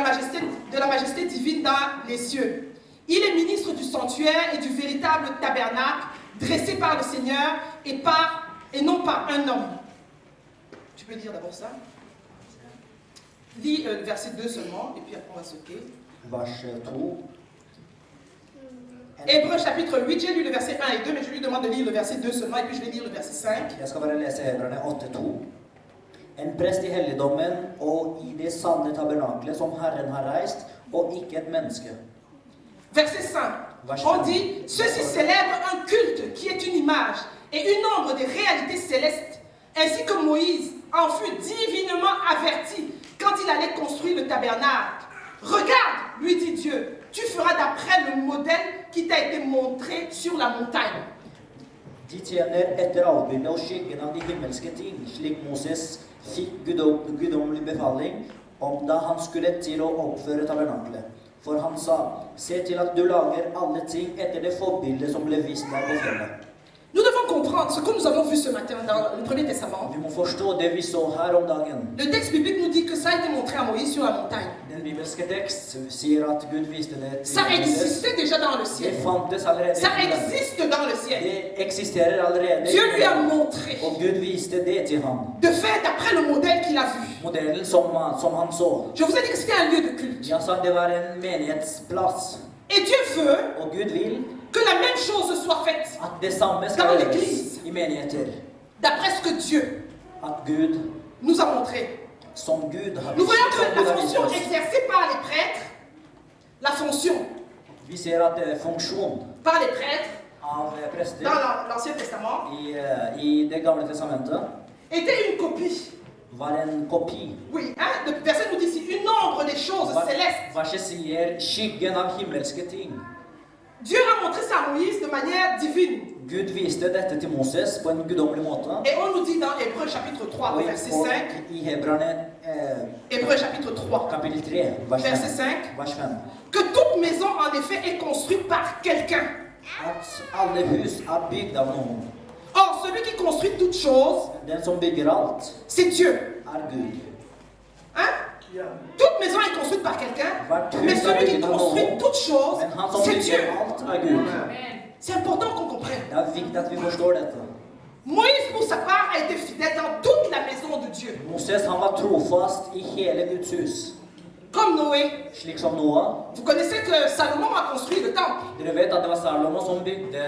la majesté divine dans les cieux. Il est ministre du sanctuaire et du véritable tabernacle dressé par le Seigneur et non par un homme. Tu peux lire d'abord ça? Lis verset 2 seulement, et puis après on va sauter. Vers 2. Hébreux chapitre 8, j'ai lu le verset 1 et 2, mais je lui demande de lire le verset 2 seulement, et puis je vais lire le verset 5. Jeg skal bare lese Hebrerne 8:2. En prest i helligdommen og i det sanne tabernaklet som Herren har reist, og ikke et menneske. Verset 5. On dit, ceux-ci célèbrent un culte qui est une image et une ombre des réalités célestes, ainsi que Moïse en fut divinement averti quand il allait construire le tabernacle. Regarde, lui dit Dieu, tu feras d'après le modèle qui t'a été montré sur la montagne. De tjener etter avbildet og skyggen av de himmelske ting, slik Moses fikk guddommelig befaling om da han skulle til å oppføre tabernaklet. For han sa, se til at du lager alle ting etter det forbildet som ble vist deg på fjellet. Nous devons comprendre ce que nous avons vu ce matin dans le Premier Testament. Vi må forstå det vi så her om dagen. Le texte biblique nous dit que ça a été montré à Moïse sur la montagne. Den bibelske tekst sier at Gud viste det til Ça existait déjà dans le Det ciel. fantes allerede. Ça existe dans le ciel. Det eksisterer allerede. Dieu lui a montré Og Gud viste det til ham. de faire d'après le modèle qu'il a vu. Modellen som han så. Je vous ai dit que c'était un lieu de culte. Jeg sa det var en menighetsplass. Et Dieu veut Og Gud vil que la même chose soit faite at det samme skal dans gjøres l'église, i menigheter. d'après ce que Dieu At Gud, nous a montré. som Gud har Nous voyons som que Gud la har vist fonction oss. exercée par les prêtres, la fonction Vi ser at det er funksjon par les prêtres av prester dans l'Ancien Testament i Det gamle testamentet était une copie. var en kopi. Oui, hein, le verset nous dit ici une ombre des choses célestes. Verset sier skyggen av himmelske ting. Dieu a montré ça à Moïse de manière divine. Gud viste dette til Moses på en guddommelig måte. Et on nous dit dans Hébreux chapitre 3, Og verset 5, i Hebrerne Hébreux chapitre 3, kapittel 3, vers 5. verset 5, Vers 5. que toute maison en effet est construite par quelqu'un. At alle hus er bygd av noen. Or, celui qui construit toutes choses, Den som bygger alt, c'est Dieu. er Gud. Hein? Toute maison est construite par quelqu'un, Hvert mais hus er celui qui bygd av construit noen. toutes choses, Men han som c'est bygger Dieu. alt, er Gud. C'est important qu'on comprenne. Det er viktig at vi forstår dette. Moïse, pour sa part, a été fidèle dans toute la maison de Dieu. Moses han var trofast i hele Guds hus. Comme Noé. Slik som Noah. Vous connaissez que Salomon a construit le temple. Dere vet at det var Salomo som bygde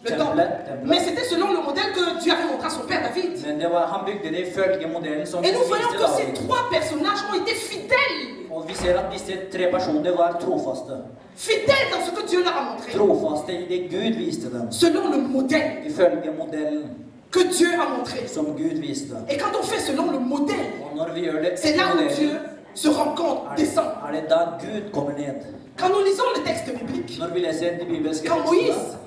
Le temple. Mais c'était selon le modèle que Dieu avait montré à son père David. Men han bygde det ifølge modellen som Et nous voyons viste que ces David. trois personnages ont été fidèles. Og vi ser at disse tre personene var trofaste. Fidèles dans ce que Dieu leur a montré. Trofaste i det Gud viste dem. Selon le modèle Ifølge modellen que Dieu a montré. som Gud viste. Et quand on fait selon le modèle, Og når vi gjør det c'est là etter où Dieu modellen, se rend compte, descend. er det da Gud kommer ned. Quand nous lisons le texte biblique, Når vi leser de bibelske quand Moïse tekstene,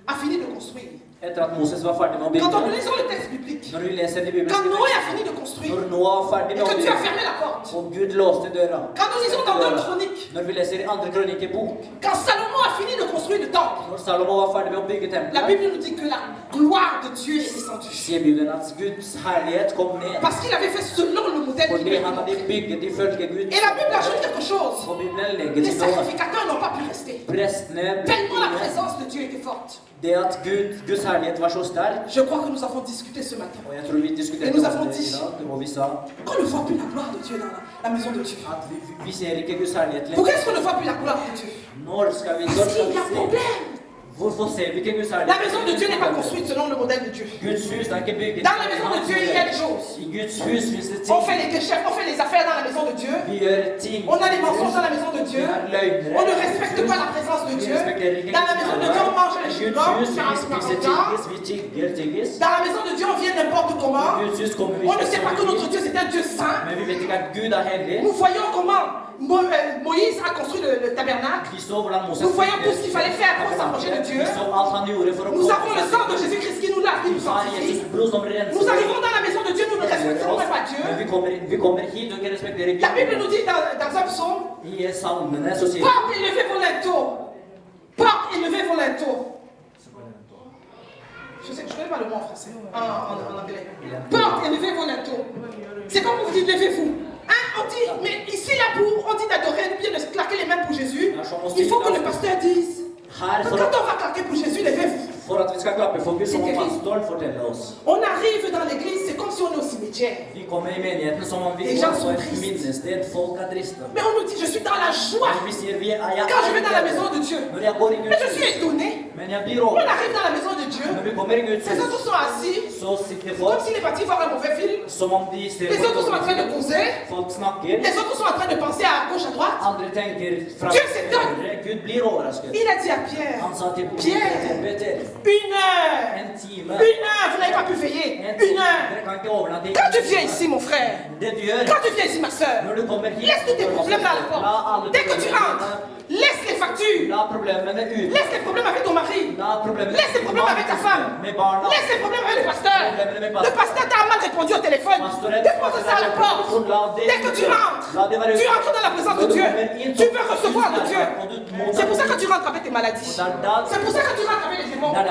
a fini de construire, etter at Moses var ferdig med å quand nous bygge, lisons le texte biblique, når vi leser de quand bibelske Noé a tekstene, fini de construire, når Noah var ferdig et med å que Dieu a bygge, fermé la porte, og Gud låste døra, quand nous lisons dans 2 Chroniques, når vi leser i andre kronikkebok, quand Salomon a fini de construire le temple, når Salomo var ferdig med å bygge la tempelet, Bible nous dit que la gloire de Dieu est descendue. sier Bibelen at Guds herlighet kom ned, Parce qu'il avait fait selon le modèle qu'il fordi avait han hadde montré. bygget ifølge Gud. Et la Bible ajoute quelque chose. Og Bibelen legger Les til noe. sacrificateurs n'ont pas pu rester. Prestene, Tellement la présence de Dieu était forte. det at Guds herlighet var så sterk, Je crois que nous avons discuté ce matin. og jeg tror vi diskuterte Et nous om avons det i dit- dag, og vi sa Qu'on ne voit plus la gloire de Dieu dans la maison de Dieu. at vi ser ikke Guds herlighet Pourquoi lenger. est-ce qu'on ne voit plus la gloire de Dieu? Når skal vi Parce qu'il y a se? problème. Hvorfor ser vi ikke Guds La herlighet? maison de Dieu n'est pas construite selon le modèle de Dieu. Guds hus er ikke bygget. Dans la maison de Dieu, il y a des choses. I Guds hus finnes det On fait ting. les geschäfts, on fait les affaires dans la maison de Dieu. Vi gjør ting. On a des mensonges dans la maison de Vi Dieu. har løgnere. On ne respecte pas la présence de Vi Dieu. respekterer ikke Dans la maison de Dieu, on mange les Guds chewing-gums, hus, on fait vi un spiser parmesan. tyggis, vi tygger tyggis. Dans la maison de Dieu, on vient n'importe I comment. Guds hus kommer vi On ne sait pas que notre Dieu, c'est un Dieu saint. men vi vet ikke at Gud er hellig. Nous voyons comment Moïse a construit le tabernacle. Nous voyons tout ce qu'il fallait faire pour s'approcher de Dieu. Nous avons le sang de Jésus-Christ qui nous lave, qui nous sanctifie. Nous arrivons dans la maison de Dieu, nous ne respectons même pas Dieu. La Bible nous dit dans un psaume, porte élevez vos linteaux. Porte élevez vos linteaux. Je ne connais pas le mot en français, en anglais. Porte élevez vos linteaux. C'est comme vous dites, levez-vous. Hein, on dit, mais ici, là, on dit d'adorer, ou bien de claquer les mains pour Jésus. Il faut que le pasteur dise. Quand on va claquer pour Jésus, levez-vous. On arrive dans l'église, c'est comme si on est au cimetière. Les gens sont tristes. Mais on nous dit, je suis dans la joie. Quand je vais dans la maison de Dieu. Mais je suis étonné. On arrive dans la maison de Dieu. Les autres sont assis. Comme s'il est parti voir un mauvais film. Les autres sont en train de causer. Les autres sont en train de penser à gauche, à droite. Dieu s'étonne. Il a dit à Pierre, une heure, vous n'avez pas pu veiller. Une heure. Quand tu viens ici, mon frère, quand tu viens ici, ma soeur, laisse tous tes problèmes dans la porte. Dès que tu rentres, laisse les factures. Laisse les problèmes avec ton mari. Laisse les problèmes avec ta femme. Laisse les problèmes avec le pasteur. Le pasteur t'a mal répondu au téléphone. Dépose ça à la porte. Dès que tu rentres dans la présence de Dieu. Tu peux recevoir de Dieu. C'est pour ça que tu rentres avec tes maladies. C'est pour ça que tu rentres avec les démons. C'est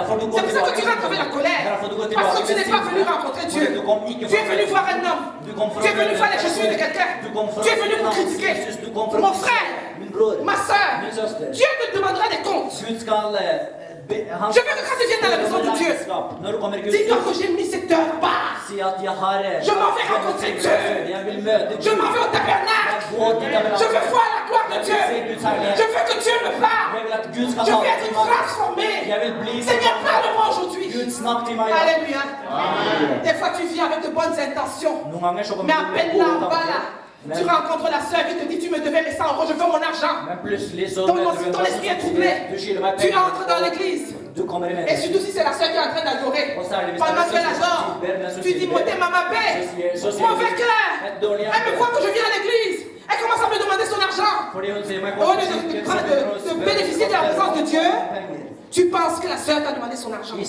pour ça que tu rentres avec la colère. Parce que tu n'es pas venu rencontrer Dieu. Tu es venu voir un homme. Tu es venu voir les chaussures de quelqu'un. Tu es venu pour critiquer. Mon frère, ma soeur, Dieu te demandera des comptes. Je veux que quand tu viennes dans la maison de Dieu, dis-toi que j'ai mis cette heure basse. Je m'en vais rencontrer Dieu. Je m'en vais au tabernacle. Je veux voir la gloire de Dieu. Je veux que Dieu me parle. Je veux être transformé. Seigneur, parle-moi aujourd'hui. Alléluia. Des fois, tu viens avec de bonnes intentions. Mais à peine là, en bas, là, tu rencontres la soeur qui te dit, tu me devais mes 100 €, je veux mon argent. Ton esprit est troublé. Tu entres dans l'église. Et surtout si c'est la soeur qui est en train d'adorer. Pendant qu'elle adore, tu dis, montez maman paix. Mauvais cœur. Elle me voit que je viens à l'église. Elle commence à me demander son argent. Au lieu de bénéficier de la présence de Dieu, tu penses que la soeur t'a demandé son argent. Mon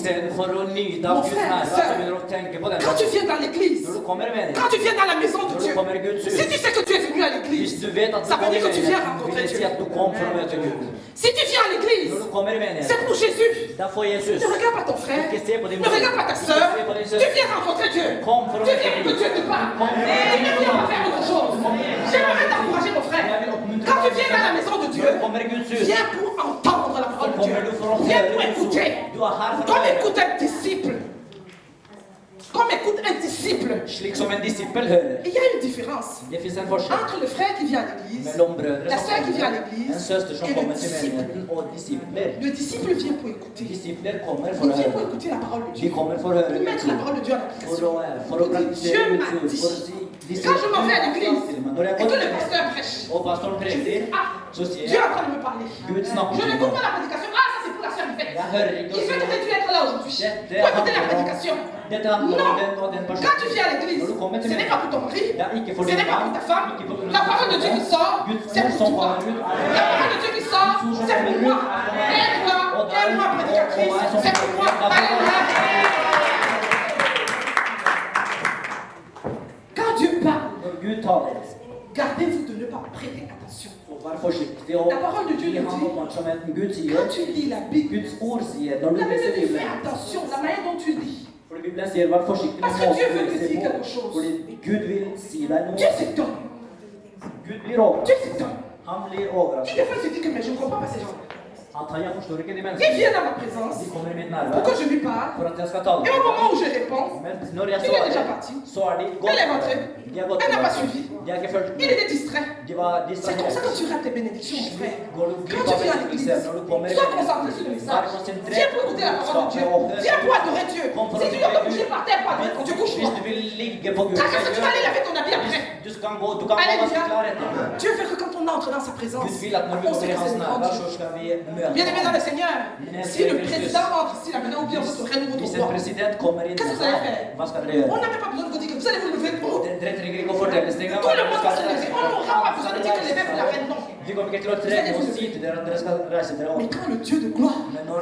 frère, ma soeur, quand tu viens dans l'église, quand tu viens dans la maison de Dieu, si tu sais que tu es venu à l'église, ça veut dire que tu viens rencontrer Dieu. Si tu viens à l'église, c'est pour Jésus. Ne regarde pas ton frère, ne regarde pas ta soeur. Tu viens rencontrer Dieu. Tu viens que Dieu te parle. Tu ne viens pas faire autre chose. J'aimerais t'encourager, mon frère. Quand tu viens dans la maison de Dieu, viens pour entendre la parole de Dieu. Viens pour écouter. Comme écoute un disciple. Comme écoute un disciple. Il y a une différence entre le frère qui vient à l'église, la soeur qui vient à l'église et le disciple. Le disciple vient pour écouter. Il vient pour écouter la parole de Dieu. Pour mettre la parole de Dieu en application. Dieu m'a dit. Quand je m'en vais à l'église et que le pasteur prêche, je dis, ah, Dieu est en train de me parler. Je n'écoute pas la prédication. Ah, ça c'est pour la soeur Yvette. Il fait que tu être là aujourd'hui. Pour écouter la prédication. Non. Quand tu viens à l'église, ce n'est pas pour ton mari, ce n'est pas pour ta femme. La parole de Dieu qui sort, c'est pour toi. La parole de Dieu qui sort, c'est pour moi. Aide-moi, prédicatrice, c'est pour moi. Alléluia. Quand Dieu parle, gardez-vous de ne pas prêter attention. La parole de Dieu nous dit, quand tu lis la Bible, la Bible dit fais attention à la manière dont tu lis. Parce que Dieu veut te dire quelque chose. Dieu s'étonne. Dieu s'étonne. Il devrait se dire que mais je ne comprends pas ces gens. Il vient dans ma présence pour que je lui parle. Et au moment où je réponds, il est déjà parti. Elle est rentrée. Elle n'a pas suivi. Il était distrait. C'est comme ça que tu rates tes bénédictions, mon frère. Quand tu viens à l'église, sois concentré sur le message. Viens pour écouter la parole de Dieu. Viens pour adorer Dieu. Si tu dois te coucher par terre pour adorer ton Dieu, couche-toi. Car qu'est-ce que tu vas aller laver ton habit après? Alléluia. Dieu veut que quand on entre dans sa présence, on se laisse grand Dieu. Bien-aimés dans le Seigneur, si le président entre ici là maintenant ou bien votre reine ou votre roi, qu'est-ce que vous allez faire? On n'a même pas besoin de vous dire que vous allez vous lever pour. Tout le monde va se lever. On n'aura pas besoin de dire que les veilles pour la reine, non. Vi kommer ikke til å trenge å si til dere at dere skal reise dere Mais opp. quand le Dieu de gloire, Men når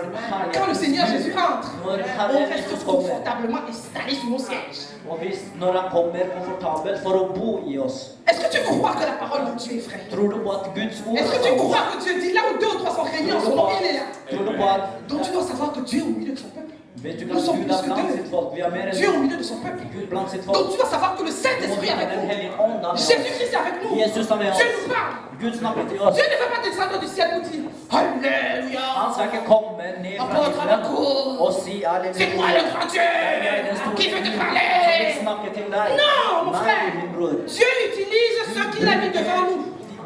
quand le Seigneur Herren Jésus entre, Når on Herren reste Jesus kommer, confortablement installé sur nos sièges. og når han kommer komfortabelt for å bo i oss, Est-ce que tu crois que la parole de Dieu est vraie? tror du på at Guds ord Est-ce que tu crois que Dieu dit là où 2 ou 3 sont réunis en son nom, il est là? Tror du på at Donc tu dois savoir que Dieu est au milieu de son peuple. Vet du Nous hva sommes Gud plus er que blant sitt deux. folk? Vi har mer Dieu est au enn milieu de son peuple. Gud blant sitt Donc folk. tu dois savoir que le Du må Saint-Esprit est vite avec Den nous. hellige ånd er med oss. Jésus-Christ est avec nous. Jesus er med Dieu oss. nous parle. Gud snakker til oss. Dieu ne veut pas descendre du ciel pour dire Alléluia. Han skal ikke komme ned fra himmelen og si C'est moi le grand Dieu qui veut te vil parler. snakke til deg. Non, mon Nei, frère. min bror. Dieu utilise ceux qu'il a mis devant nous.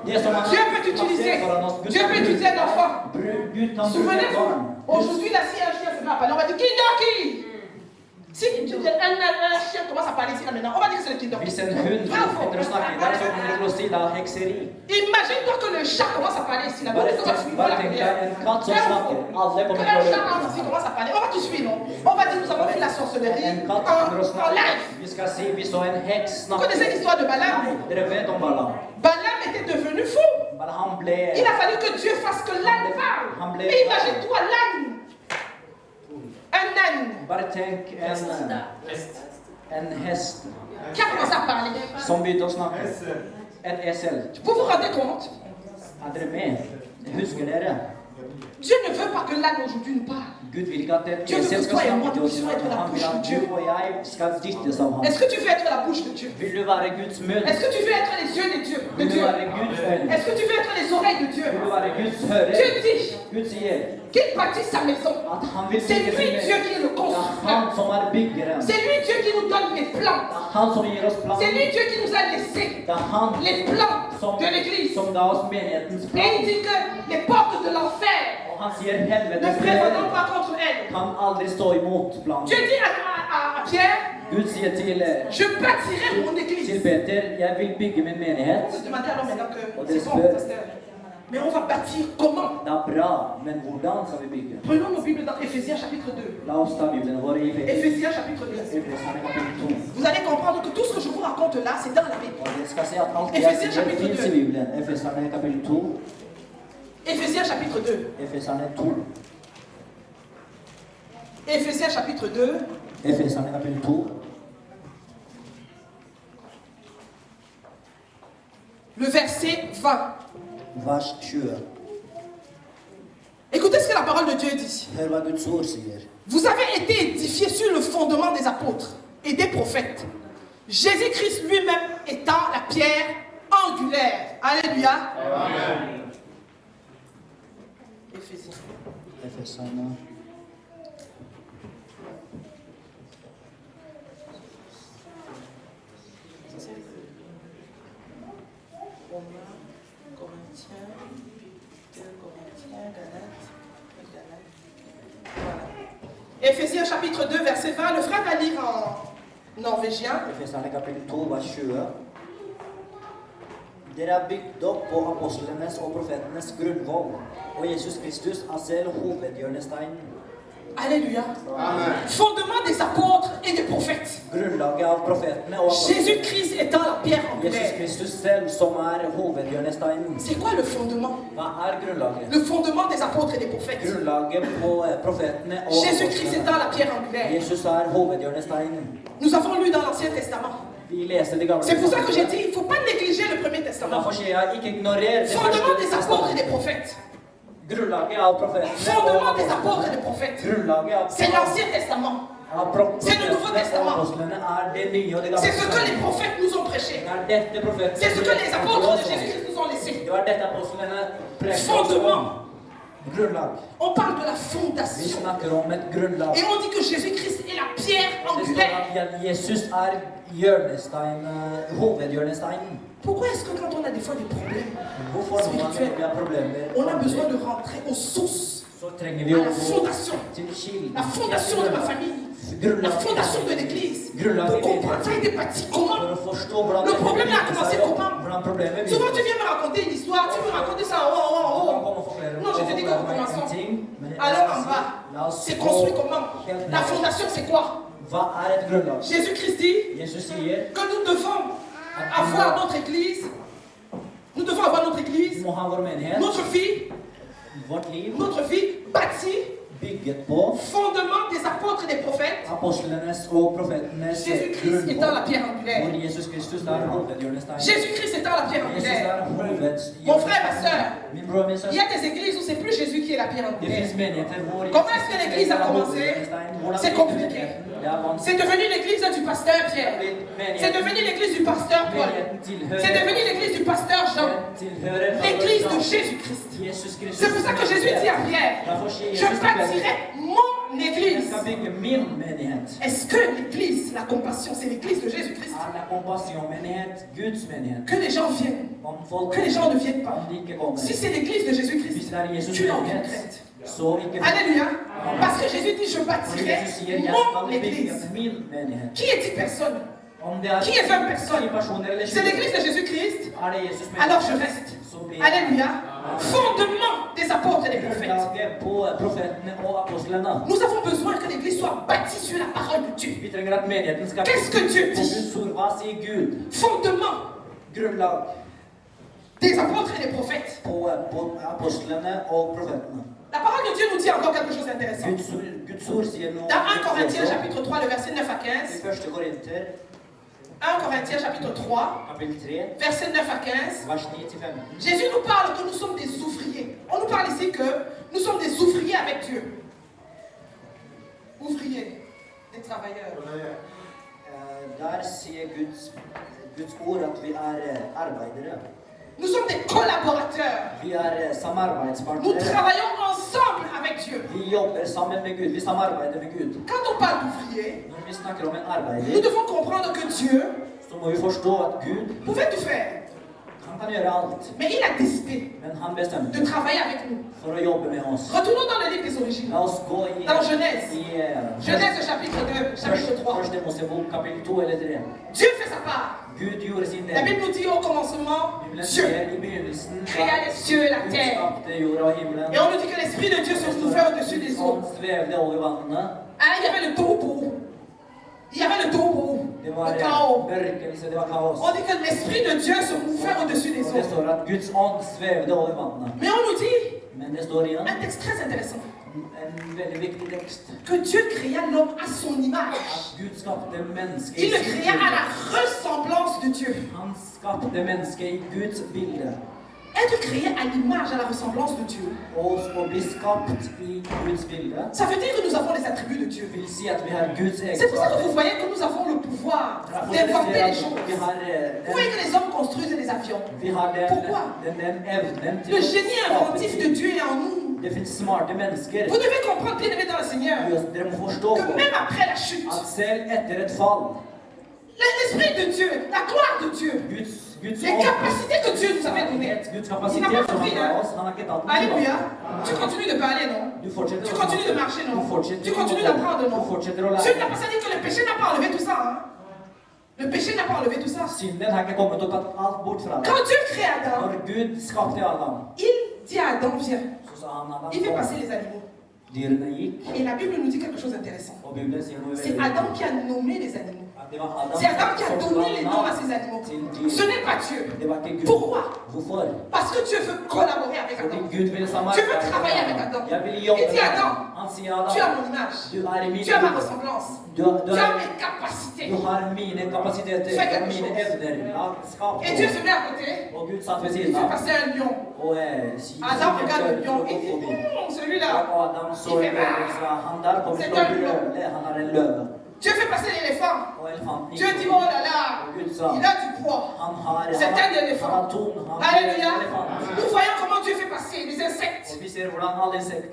Det som han Dieu peut t'utiliser. foran oss, Gud Dieu peut utiliser un enfant. Gud kan bruke Souvenez-vous, barn. aujourd'hui, là, si un chien se met à parler, on va dire Kindoki. Si un chien commence à parler ici, là, maintenant, on va dire que c'est le Kindoki. Hvis en hund etter å snakke der, så kommer det til å si det er hekseri. Imagine-toi que le chat commence à parler ici, là. Bare On va suivre bare la tenk prière. deg en katt som snakker. Alle Que kommer un til chat å entre ici commence à parler, on va tout suivre, non? On va dire nous avons fait la sorcellerie En katt kommer å en live. snakke. Vi skal si vi så en heks Vous snakke. connaissez l'histoire de Balaam? Nei, dere vet om Balaam. Balaam était devenu fou. Men han ble Il a fallu que Dieu fasse que l'âne parle. Et imagine-toi l'âne. Un âne Bare tenk en hest qui a commencé à parler. som begynte å snakke. En esel. Vous vous rendez compte? Er dere med? Husker dere? Dieu ne veut pas que l'âne aujourd'hui nous parle. Gud vil ikke at et Dieu veut esel que skal toi et moi snakke til oss. puissions être la Han vil bouche de at Dieu. du og jeg skal dyttes av ham. Est-ce que tu veux être la bouche de Dieu? Vil du være Guds munn? Est-ce que tu veux être les yeux de Dieu? Vil du være Guds øyne? Est-ce que tu veux être les oreilles de Dieu? Vil du være Guds hører? Dieu dit Gud sier qu'il bâtisse sa maison. at han vil C'est bygge lui sin Dieu qui est le Det er han constructeur. som er byggeren. C'est lui Dieu qui nous donne les plans. Det er han som gir oss C'est planen. lui Dieu qui nous a laissé Det er han les plans som, de l'église. som ga oss menighetens Et plan. il dit que les portes de l'enfer Og han sier ne helvetes prévaudront dører pas contre elles. kan aldri stå imot planen. Dieu dit à Pierre, Gud sier til je bâtirai mon église. Peter, jeg vil bygge min menighet. Vous se demandez alors maintenant que Og c'est dere bon, spør, pasteur. Mais on va bâtir comment? det er bra, men hvordan skal vi bygge? Prenons nos Bibles dans Éphésiens chapitre 2. La oss ta Bibelen vår i Éphésiens chapitre 2. Efeserne kapittel 2. Vous allez comprendre que tout ce que je vous raconte là, c'est dans la Bible. Og dere skal se at alt det Efesiens jeg chapitre finnes i 2. Bibelen. Efeserne kapittel 2. Éphésiens chapitre 2. Efeserne 2. Éphésiens chapitre 2. Efeserne kapittel 2. Le verset 20. Vers 20. Écoutez ce que la parole de Dieu dit. Hør hva Guds ord sier. Vous avez été édifiés sur le fondement des apôtres et des prophètes. Jésus-Christ lui-même étant la pierre angulaire. Alléluia. Amen. Éphésiens. Efeserne. Corinthiens, 2 Corinthiens, Galates, voilà. Éphésiens chapitre 2, verset 20. Le frère va lire en norvégien. Efeserne kapittel 2, vers 20. Dere er bygd opp på apostlenes og profetenes grunnvoll, og Jesus Kristus er selv hovedhjørnesteinen. Alléluia. Amen. Fondement des apôtres et des prophètes. Grunnlaget av profetene og Jésus-Christ étant la pierre Jesus angulaire. Kristus selv som er hovedhjørnesteinen. C'est quoi le fondement? Hva er grunnlaget? Le fondement des apôtres et des prophètes. Grunnlaget på profetene og Jésus-Christ étant la pierre angulaire. Jesus er hovedhjørnesteinen. Nous avons lu dans l'Ancien Testament. Vi leser det gamle C'est pour ça que j'ai dit, il ne faut pas négliger le Premier Testament. Derfor sier jeg ikke ignorer det Fondement des første apôtres et des testamentet. prophètes. Grunnlaget av profetene Fondement des og apôtres et des prophètes. grunnlaget av C'est l'Ancien Testament. C'est le Nouveau Testament. apostlene er det nye og det gamle C'est ce que les testamentet. prophètes nous ont prêché. Det er dette profetene C'est ce que les apôtres de Jésus-Christ nous ont laissé. Det var dette apostlene prekte Fondement. om. Grunnlag. On parle de la Vi fondation. snakker om et grunnlag. Et on dit que Jésus-Christ est la pierre Det står angulaire. at Jesus er hjørnestein, hovedhjørnesteinen. Pourquoi est-ce que quand on a des fois des problèmes Hvorfor når vi har problemer, on a besoin de rentrer aux sources, så trenger vi à å la gå fondation, til kilden. la fondation de ma famille, la fondation de l'église, pour comprendre ça a été bâti comment. For å forstå hvordan Le problème a commencé comment? hvordan problemet Souvent tu viens me raconter une histoire, tu me raconter ça en haut, en haut. Non, je te dis que nous commençons. Alors en bas, c'est construit comment? La fondation c'est quoi? Hva er et grunnlag? Jésus-Christ dit Jesus sier que nous devons avoir notre église. Nous devons avoir notre église Notre vie, notre vie bâtie, fondement des apôtres et des prophètes, Jésus-Christ étant la pierre angulaire. Jésus-Christ étant la pierre angulaire. Mon frère, ma soeur, il y a des églises où c'est plus Jésus qui est la pierre angulaire. Comment est-ce que l'église a commencé? C'est compliqué. C'est devenu l'église du pasteur Pierre. C'est devenu l'église du pasteur Paul. C'est devenu l'église du pasteur Jean. L'église de Jésus-Christ. C'est pour ça que Jésus dit à Pierre, je bâtirai mon église. Est-ce que l'église, la compassion, c'est l'église de Jésus-Christ? Que les gens viennent, que les gens ne viennent pas. Si c'est l'église de Jésus-Christ, tu n'as aucune crainte. Alléluia. Parce que Jésus dit, je bâtirai mon église. Qui est 10 personnes? Qui est 20 personnes? C'est l'église de Jésus-Christ. Alors je reste. Alléluia. Fondement des apôtres et des prophètes. Nous avons besoin que l'église soit bâtie sur la parole de Dieu. Qu'est-ce que Dieu dit? Fondement des apôtres et des prophètes. La parole de Dieu nous dit encore quelque chose d'intéressant. Dans 1 Corinthiens chapitre 3, le verset 9 à 15. 1 Corinthiens chapitre 3, verset 9 à 15. Jésus nous parle que nous sommes des ouvriers. On nous parle ici que nous sommes des ouvriers avec Dieu. Ouvriers, des travailleurs. Nous sommes des collaborateurs. Nous travaillons ensemble avec Dieu. Quand on parle d'ouvrier, nous devons comprendre que Dieu pouvait tout faire. Mais il a décidé de travailler avec nous. Retournons dans le livre des origines. Dans Genèse. Genèse chapitre 2, chapitre 3. Dieu fait sa part. La Bible nous dit au commencement, Dieu créa les cieux et la terre. Et on nous dit que l'Esprit de Dieu se trouvait au-dessus des eaux. Ah, il y avait le tohu. Il y avait le tohu, le chaos. On dit que l'Esprit de Dieu se mouvait au-dessus des eaux. Mais on nous dit un texte très intéressant. Que Dieu créa l'homme à son image. Il le créa à la ressemblance de Dieu. Être créé à l'image, à la ressemblance de Dieu. Ça veut dire que nous avons les attributs de Dieu. C'est pour ça que vous voyez que nous avons le pouvoir d'inventer les choses. Vous voyez que les hommes construisent des avions. Pourquoi? Le génie inventif de Dieu est en nous. Vous devez comprendre, bien aimé dans le Seigneur, que même après la chute, l'Esprit de Dieu, la gloire de Dieu, les capacités que Dieu nous avait données, il n'a pas fini, hein? Alléluia. Tu continues de parler, non? Tu continues de marcher, non? Tu continues d'apprendre, non? Dieu n'a pas dit que le péché n'a pas enlevé tout ça, hein? Le péché n'a pas enlevé tout ça. Quand Dieu crée Adam, il dit à Adam, viens. Il fait passer les animaux. Et la Bible nous dit quelque chose d'intéressant. C'est Adam qui a nommé les animaux. C'est Adam qui a donné les noms à ces animaux. Ce n'est pas Dieu. Pourquoi? Parce que Dieu veut collaborer avec Adam. Dieu veut travailler avec Adam. Il dit Adam, tu as mon image. Tu as ma ressemblance. Tu as mes capacités. Fais quelque chose. Et Dieu se met à côté. Il fait passer un lion. Adam regarde le lion et dit, celui-là, il fait mal. C'est un lion. Dieu fait passer l'éléphant. Dieu dit, oh là là, il a du poids. C'est un éléphant. Alléluia. Nous voyons comment Dieu fait passer les insectes.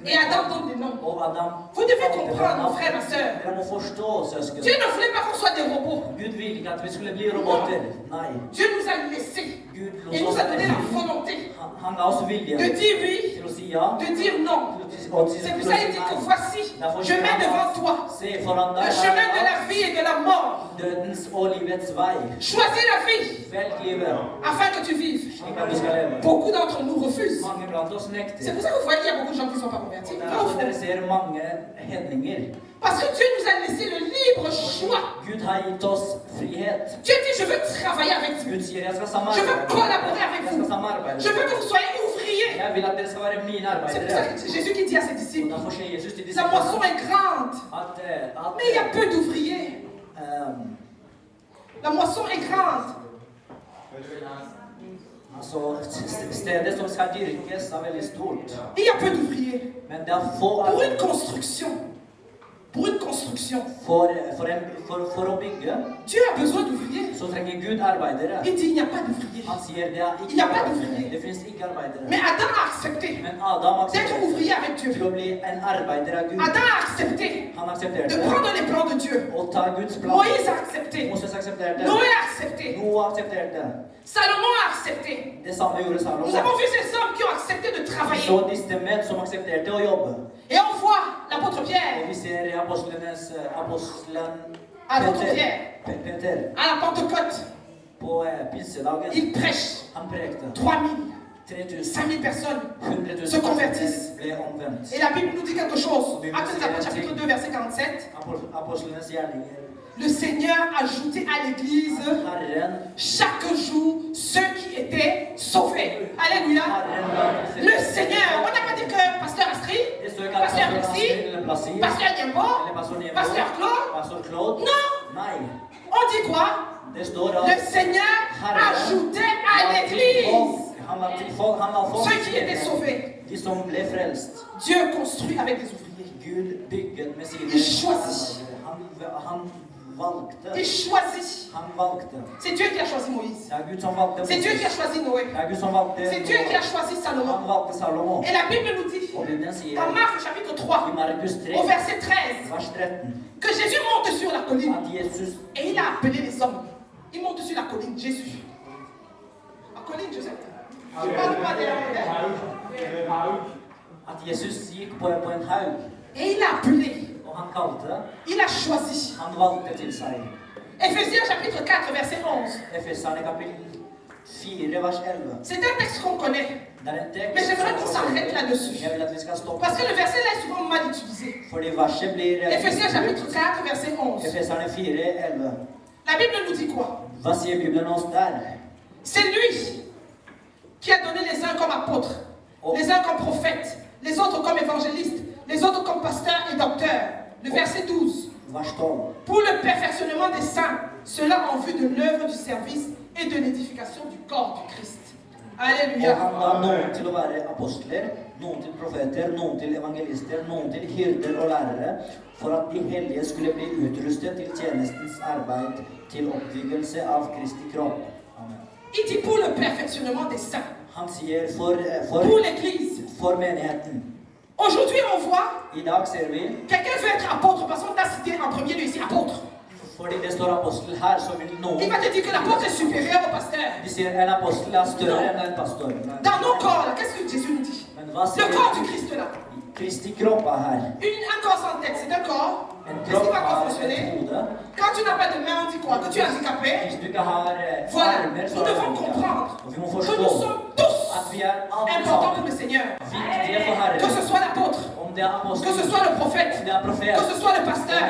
Et Adam donne des noms. Vous devez comprendre, mon frère, ma soeur. Dieu ne voulait pas qu'on soit des robots. Dieu nous a laissés. Il nous a donné la volonté de dire oui, de dire non. C'est pour ça qu'il dit que voici, je mets devant toi le chemin de la vie et de la mort. Choisis la vie afin que tu vives. Beaucoup d'entre nous refusent. C'est pour ça que vous voyez qu'il y a beaucoup de gens qui ne sont pas convertis. Parce que Dieu nous a laissé le libre choix. Dieu dit, je veux travailler avec vous. Je veux collaborer avec vous. Je veux que vous soyez ouverts C'est pour ça que Jésus qui dit à ses disciples, la moisson est grande, mais il y a peu d'ouvriers. La moisson est grande. Il y a peu d'ouvriers. Pour une construction. Pour une construction. Dieu a besoin d'ouvriers. Il dit il n'y a pas d'ouvriers. Il n'y a pas d'ouvriers. Mais Adam a accepté d'être ouvrier avec Dieu. Adam a accepté de prendre les plans de Dieu. Moïse a accepté. Noé a accepté. Salomon a accepté. Nous avons vu ces hommes qui ont accepté de travailler. Et on voit l'apôtre Pierre. Apôtre Pierre. À la Pentecôte. Il prêche. 3000. 5000 personnes se convertissent. Et la Bible nous dit quelque chose. Actes des Apôtres, chapitre 2, verset 47. Le Seigneur ajoutait à l'église chaque jour ceux qui étaient sauvés. Alléluia. Le Seigneur, on n'a pas dit que Pasteur Astrid, Pasteur Alexis, Pasteur Niembo, Pasteur Claude. Non. On dit quoi? Le Seigneur ajoutait à l'église ceux qui étaient sauvés. Dieu construit avec des ouvriers. Il choisit. Il choisit. C'est Dieu qui a choisi Moïse. C'est Dieu qui a choisi Noé. C'est Dieu qui a choisi Salomon. Et la Bible nous dit, dans Marc chapitre 3, au verset 13, que Jésus monte sur la colline. Et il a appelé les hommes. Il monte sur la colline, Jésus. La colline, Joseph. Je ne parle pas de la montagne. Et il a appelé. Il a choisi. Éphésiens chapitre 4, verset 11. C'est un texte qu'on connaît. Mais j'aimerais qu'on s'arrête là-dessus. Parce que le verset là est souvent mal utilisé. Éphésiens chapitre 4, verset 11. La Bible nous dit quoi? C'est lui qui a donné les uns comme apôtres, les uns comme prophètes, les autres comme évangélistes, les autres comme pasteurs et docteurs. Le verset 12. Pour le perfectionnement des saints, cela en vue de l'œuvre du service et de l'édification du corps du Christ. Alléluia. Il dit pour le perfectionnement des saints. Pour l'église. Aujourd'hui, on voit quelqu'un veut être apôtre parce qu'on t'a cité en premier lieu ici apôtre. Il va te dire que l'apôtre est supérieur au pasteur. Dans nos corps, qu'est-ce que Jésus nous dit? Le corps du Christ là. Un corps sans tête, c'est un corps. Qu'est-ce qui va pas fonctionner? Quand tu n'as pas de main, on dit quoi? Que tu es handicapé? Voilà, nous devons comprendre que nous sommes tous importants pour le Seigneur. Que ce soit l'apôtre, que ce soit le prophète, que ce soit le pasteur,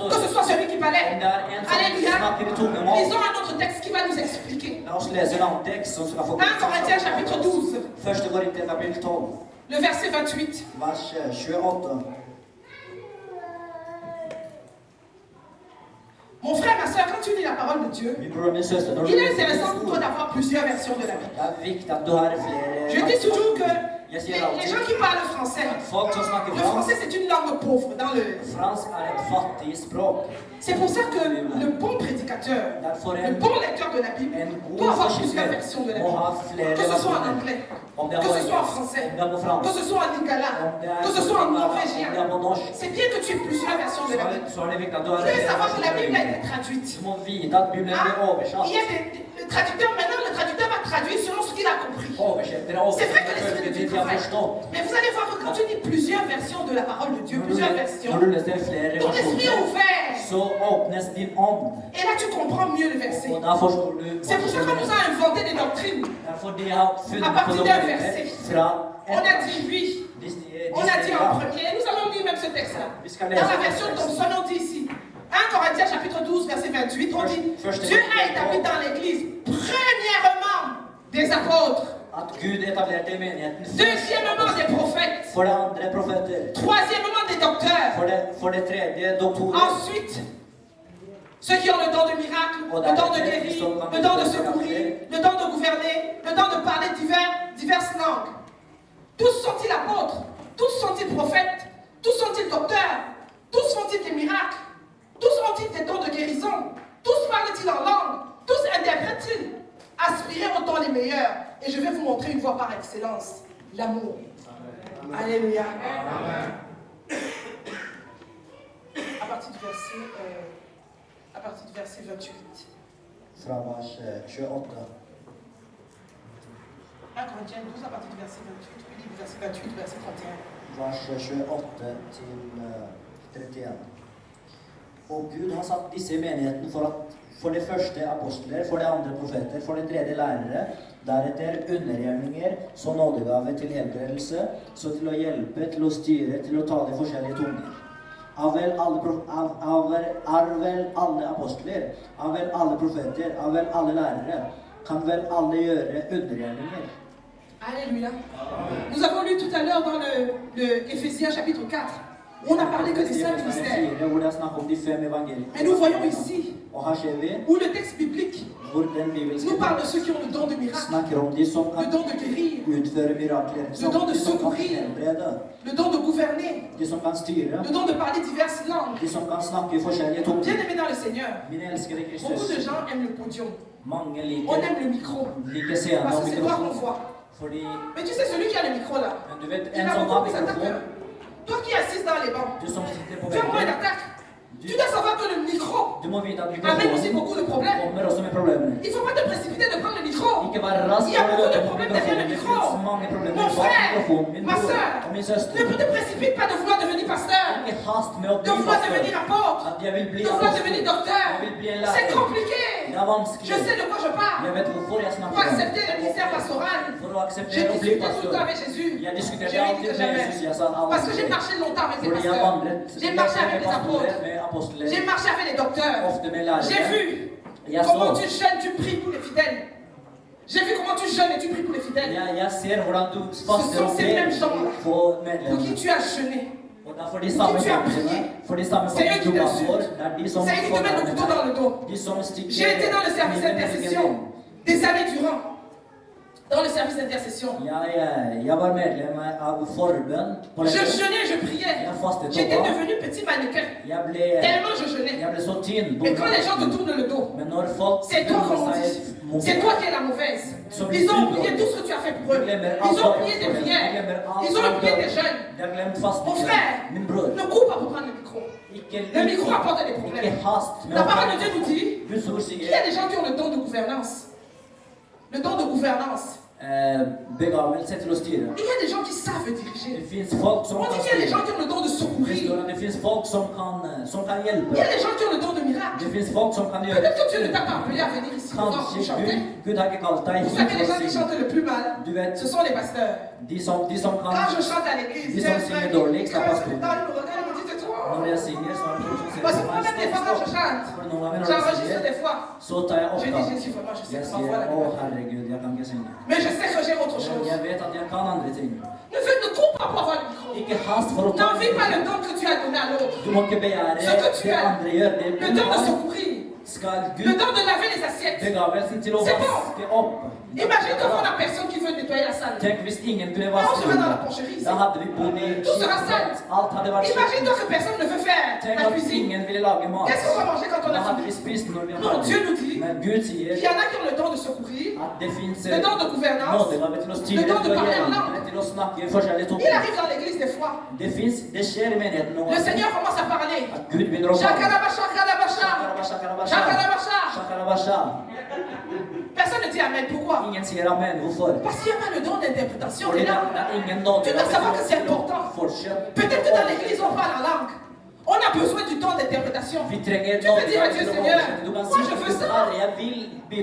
que ce soit celui qui parlait. Alléluia. Lisons un autre texte qui va nous expliquer. 1 Corinthiens chapitre 12. Le verset 28. Mon frère, ma soeur, quand tu lis la parole de Dieu, il est intéressant pour toi d'avoir plusieurs versions de la Bible. Je dis toujours que les gens qui parlent français, le français c'est une langue pauvre dans le... C'est pour ça que le bon prédicateur, le bon lecteur de la Bible, doit avoir plusieurs versions de la Bible. Que ce soit en anglais, que ce soit en français, que ce soit en lingala, que ce soit en norvégien. C'est bien que tu aies plusieurs versions de la Bible. Vous devez savoir que la Bible a été traduite. Il y a des traducteurs, maintenant le traducteur va traduire selon ce qu'il a compris. C'est vrai que l'Esprit de Dieu travaille. Mais vous allez voir que quand tu lis plusieurs versions de la parole de Dieu, plusieurs versions, ton esprit est ouvert. Et là tu comprends mieux le verset. C'est pour ça qu'on nous a inventé des doctrines. À partir d'un verset. On a dit oui. On a dit en premier. Nous allons lire même ce texte-là. Dans la version Thomson, on dit ici. 1 Corinthiens chapitre 12, verset 28, on dit Dieu a établi dans l'église premièrement des apôtres. At Gud etablerte i menigheten. Deuxièmement, des prophètes. For det andre profeter. Troisièmement, des docteurs. For det tredje doktorer. Ensuite, ceux qui ont le don de miracle, le don de guérir, le don de secourir, le don de gouverner, le don de parler diverses langues. Tous sont-ils apôtres? Tous sont-ils prophètes? Tous sont-ils docteurs? Tous font-ils des miracles? Tous ont-ils des dons de guérison? Tous parlent-ils en langue? Tous interprètent-ils? Aspirez aux dons les meilleurs. Et je vais vous montrer une voie par excellence. L'amour. Alléluia. À partir du verset 28. Fra vers 28. 1 Corinthiens 12 à partir du verset 28. Puis du verset 28 verset 31. Vers 28 til 31. Og Gud har satt disse i menigheten for det første apostler, for det andre profeter, for det tredje lærere, deretter undergjerninger, så nådegave til helbredelse, så til å hjelpe, til å styre, til å tale forskjellige tunger. Er vel alle apostler, er vel alle profeter, er vel alle lærere, kan vel alle gjøre undergjerninger. Alléluia. Nous avons lu tout à l'heure dans le Éphésiens chapitre 4. On a parlé que des saints ministères. Mais nous voyons ici, où le texte biblique nous parle de ceux qui ont le don de miracle, le don de guérir, le don de secourir, le don de gouverner, le don de parler diverses langues. Bien aimé dans le Seigneur, beaucoup de gens aiment le podium. On aime le micro, parce que c'est toi qu'on voit. Mais tu sais, celui qui a le micro là, il va beaucoup plus attaquer. Toi qui assistes dans les bancs, tu as moins d'attaque. Tu dois savoir que le micro amène aussi beaucoup de problèmes. Il ne faut pas te précipiter de prendre le micro. Il y a beaucoup de problèmes derrière le micro. Mon frère, ma soeur, ne te précipite pas de vouloir devenir pasteur, de vouloir devenir apôtre, de vouloir devenir docteur. C'est compliqué. Je sais de quoi je parle. Pour accepter le ministère pastoral, j'ai discuté tout le temps avec Jésus. J'ai dit que jamais. Parce que j'ai marché longtemps avec les pasteurs. J'ai marché avec les apôtres. J'ai marché avec les docteurs. J'ai vu comment tu jeûnes, tu pries pour les fidèles. J'ai vu comment tu jeûnes et tu pries pour les fidèles. Ce sont ces mêmes gens pour qui tu as jeûné. Pour qui tu as prié. C'est eux qui t'insultent. C'est eux qui te mettent le couteau dans le dos. J'ai été dans le service d'intercession des années durant. Dans le service d'intercession. Je jeûnais, je priais. J'étais devenu petit mannequin. Tellement je jeûnais. Mais quand les gens te tournent le dos, c'est toi qu'on dit. C'est toi qui es la mauvaise. Ils ont oublié tout ce que tu as fait pour eux. Ils ont oublié tes prières. Ils ont oublié tes jeûnes. Mon frère, ne cours pas pour prendre le micro. Le micro apporte des problèmes. La parole de Dieu nous dit qu'il y a des gens qui ont le don de gouvernance. Le don de gouvernance. Il y a des gens qui savent diriger. On dit qu'il y a des gens qui ont le don de secourir. Il y a des gens qui ont le don de miracle. Peut-être que Dieu ne t'a pas appelé à venir ici pour chanter. Vous savez, les gens qui chantent le plus mal, ce sont les pasteurs. Quand je chante à l'église, dans le regard, ils me disent c'est toi. Parce que moi-même, des fois, quand je chante, j'enregistre des fois. Je dis Jésus, vraiment, je sais que ma voix là. Mais je sais que j'ai autre chose. Ne cours pas pour avoir le micro. N'envie pas le don que tu as donné à l'autre. Ce que tu as, le don de secourir, le don de laver les assiettes. C'est bon. Imagine devant la personne qui veut nettoyer la salle. On sera dans la porcherie. Tout sera sale. Imagine-toi que personne ne veut faire la cuisine. Qu'est-ce qu'on va manger quand on a fini? Non, Dieu nous dit qu'il y en a qui ont le don de secourir, le don de gouvernance, le don de parler en langue. Il arrive dans l'église des fois. Le Seigneur commence à parler. Personne ne dit Amen. Pourquoi? Parce qu'il n'y a pas le don d'interprétation. Tu dois savoir que c'est important. Peut-être que dans l'église on parle en langue. On a besoin du don d'interprétation. Tu peux dire à Dieu, Seigneur, moi je veux ça. Tu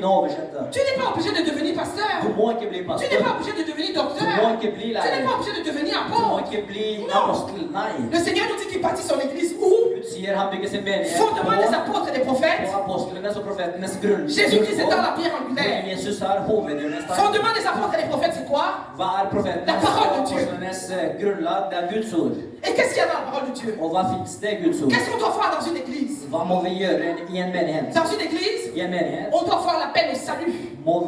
n'es pas obligé de devenir pasteur. Tu n'es pas obligé de devenir docteur. n'es pas obligé de devenir apôtre. Non. Le Seigneur nous dit qu'il bâtit son église où? Fondement des apôtres et des prophètes. Jésus-Christ étant la pierre angulaire. Fondement des apôtres et des prophètes, c'est quoi? La parole de Dieu. Et qu'est-ce qu'il y a dans la parole de Dieu? Qu'est-ce qu'on doit faire dans une église? Dans une église, on doit faire l'appel au salut. On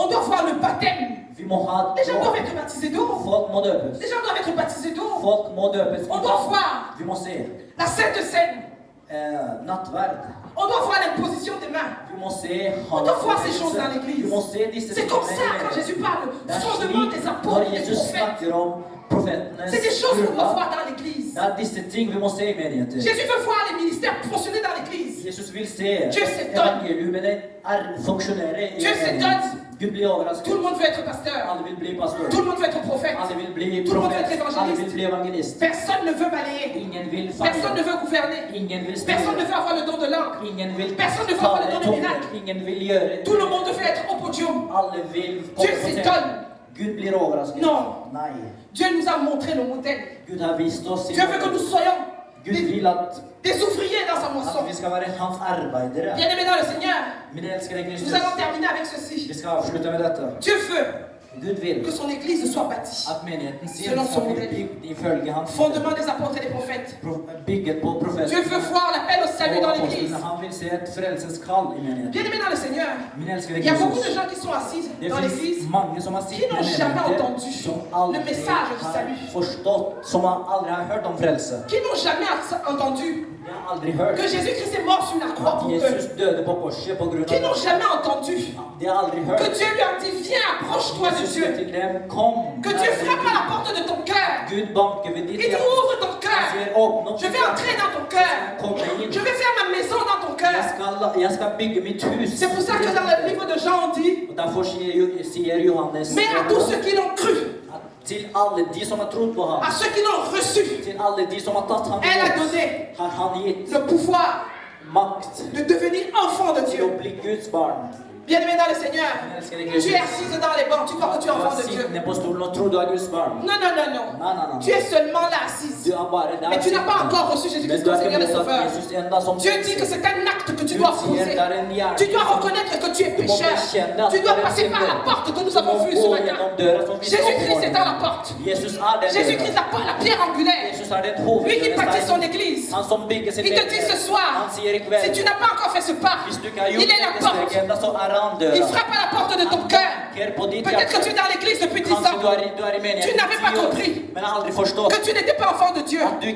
doit faire le baptême. Les gens doivent être baptisés d'eau. Les gens doivent être baptisés d'eau. On doit voir la Sainte Seine. On doit voir l'imposition des mains. On doit voir ces choses dans l'église. C'est comme ça quand Jésus parle fondement des apôtres et des prophètes. C'est des choses qu'on doit voir dans l'église. Jésus veut voir les ministères fonctionner dans l'église. Dieu s'étonne. Dieu s'étonne. Tout le monde veut être pasteur. Tout le monde veut être prophète. Tout le monde veut être évangéliste. Personne ne veut balayer. Personne ne veut gouverner. Personne ne veut avoir le don de langue. Personne ne veut avoir le don de miracle. Tout le monde veut être au podium. Dieu s'étonne. Non. Dieu nous a montré le modèle. Dieu veut que nous soyons des ouvriers dans sa moisson. Bien-aimés dans le Seigneur, nous allons terminer avec ceci. Dieu veut que son église soit bâtie selon son modèle. Fondement des apôtres et des prophètes. Dieu veut voir l'appel au salut dans l'église. Bien-aimés dans le Seigneur, il y a beaucoup de gens qui sont assis dans l'église qui n'ont jamais entendu le message du salut. Qui n'ont jamais entendu que Jésus-Christ est mort sur la croix pour eux. Qui n'ont jamais entendu que Dieu lui a dit: viens, approche-toi de Dieu. Que Dieu frappe à la porte de ton cœur. Il dit: ouvre ton cœur. Je vais entrer dans ton cœur. Je vais faire ma maison dans ton cœur. C'est pour ça que dans le livre de Jean on dit: mais à tous ceux qui l'ont cru, à ceux qui l'ont reçu, elle a donné le pouvoir de devenir enfant de Dieu. Bien-aimé dans le Seigneur, tu es assise dans les bancs, tu crois que tu es enfant de Dieu. Non. Tu es seulement là assise. Mais tu n'as pas encore reçu Jésus-Christ comme Seigneur et Sauveur. Dieu dit que c'est un acte que tu dois poser. Tu dois reconnaître que tu es pécheur. Tu dois passer par la porte que nous avons vue ce matin. Jésus-Christ est dans la porte. Jésus-Christ la pierre angulaire. Lui qui bâtit son église. Il te dit ce soir, si tu n'as pas encore fait ce pas, il est la porte. Il frappe à la porte de ton cœur. Peut-être que tu es dans l'église depuis 10 ans. Tu n'avais pas compris que tu n'étais pas enfant de Dieu. Dieu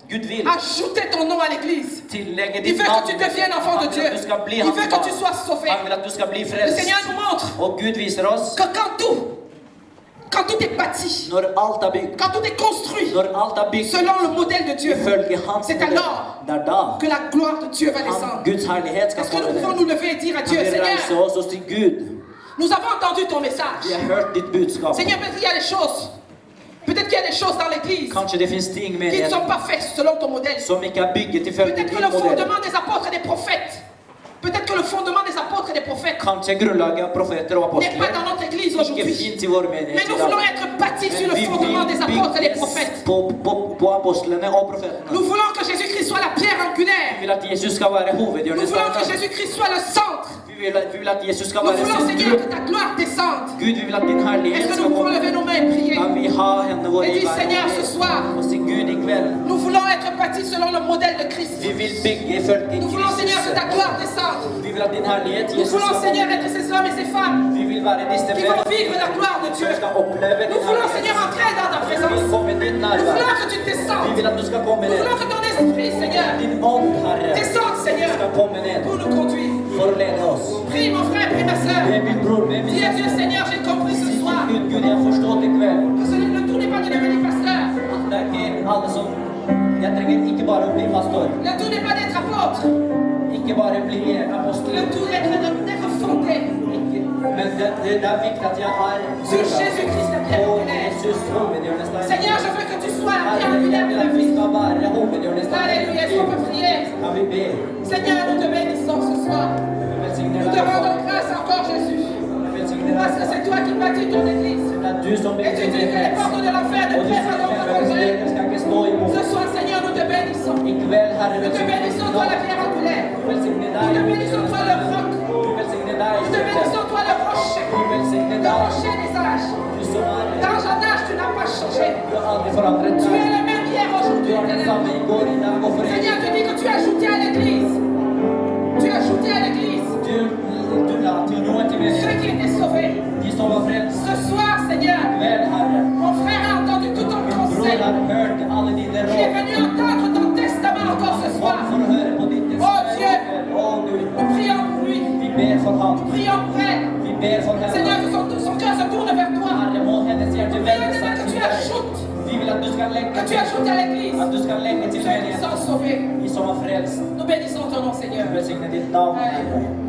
veut ajouter ton nom à l'église. Il veut que tu deviennes enfant de Dieu. Il veut que tu sois sauvé. Le Seigneur nous montre que quand tout est bâti, quand tout est construit selon le modèle de Dieu, c'est alors que la gloire de Dieu va descendre. Est-ce que nous pouvons nous lever et dire à Dieu: Seigneur, nous avons entendu ton message. Seigneur, peut-être qu'il y a des choses. Peut-être qu'il y a des choses dans l'église qui ne sont pas faites selon ton modèle. Peut-être que le fondement des apôtres et des prophètes, peut-être que le fondement des apôtres et des prophètes n'est pas dans notre église aujourd'hui. Mais nous voulons être bâtis sur le fondement des apôtres et des prophètes. Nous voulons que Jésus-Christ soit la pierre angulaire. Nous voulons que Jésus-Christ soit le centre. Nous voulons, Seigneur, que ta gloire descende. Est-ce que nous pouvons lever nos mains et prier et dire: Seigneur, ce soir, nous voulons être bâtis selon le modèle de Christ. Nous voulons, Seigneur, que ta gloire descende. Nous voulons, Seigneur, être ces hommes et ces femmes qui vont vivre la gloire de Dieu. Nous voulons, Seigneur, entrer dans ta présence. Nous voulons que tu descendes. Nous voulons que ton esprit, Seigneur, descende, Seigneur, pour nous conduire. Prie mon frère, prie ma soeur. Dis à Dieu: Seigneur, j'ai compris ce soir que le tour n'est pas de devenir pasteur. Le tour n'est pas d'être apôtre. Le tour est d'être fondé sur Jésus-Christ, la pierre angulaire. Seigneur, je veux que tu sois la pierre angulaire de ma vie. Alléluia, est-ce qu'on peut prier? Seigneur, nous te bénissons ce soir. Nous te rendons grâce. Et tu dis que les portes de l'enfer ne prennent pas notre contrée. Ce soir, Seigneur, nous te bénissons. Nous te bénissons, toi la pierre angulaire. Nous te bénissons, toi le roc. Nous te bénissons, toi le rocher. Le rocher des âges. Dans ton âge, tu n'as pas changé. Tu es le même hier, aujourd'hui. Seigneur, tu dis que tu as ajouté à l'église. Tu as ajouté à l'église ceux qui étaient sauvés. Ce soir, Seigneur, mon frère a entendu tout ton conseil. Il est venu entendre ton testament encore ce soir. Oh Dieu, nous prions pour lui. Nous prions pour elle. Seigneur, que son cœur se tourne vers toi. Prions que tu ajoutes. Que tu ajoutes à l'église ceux qui sont sauvés. Nous bénissons ton nom, Seigneur. Alléluia.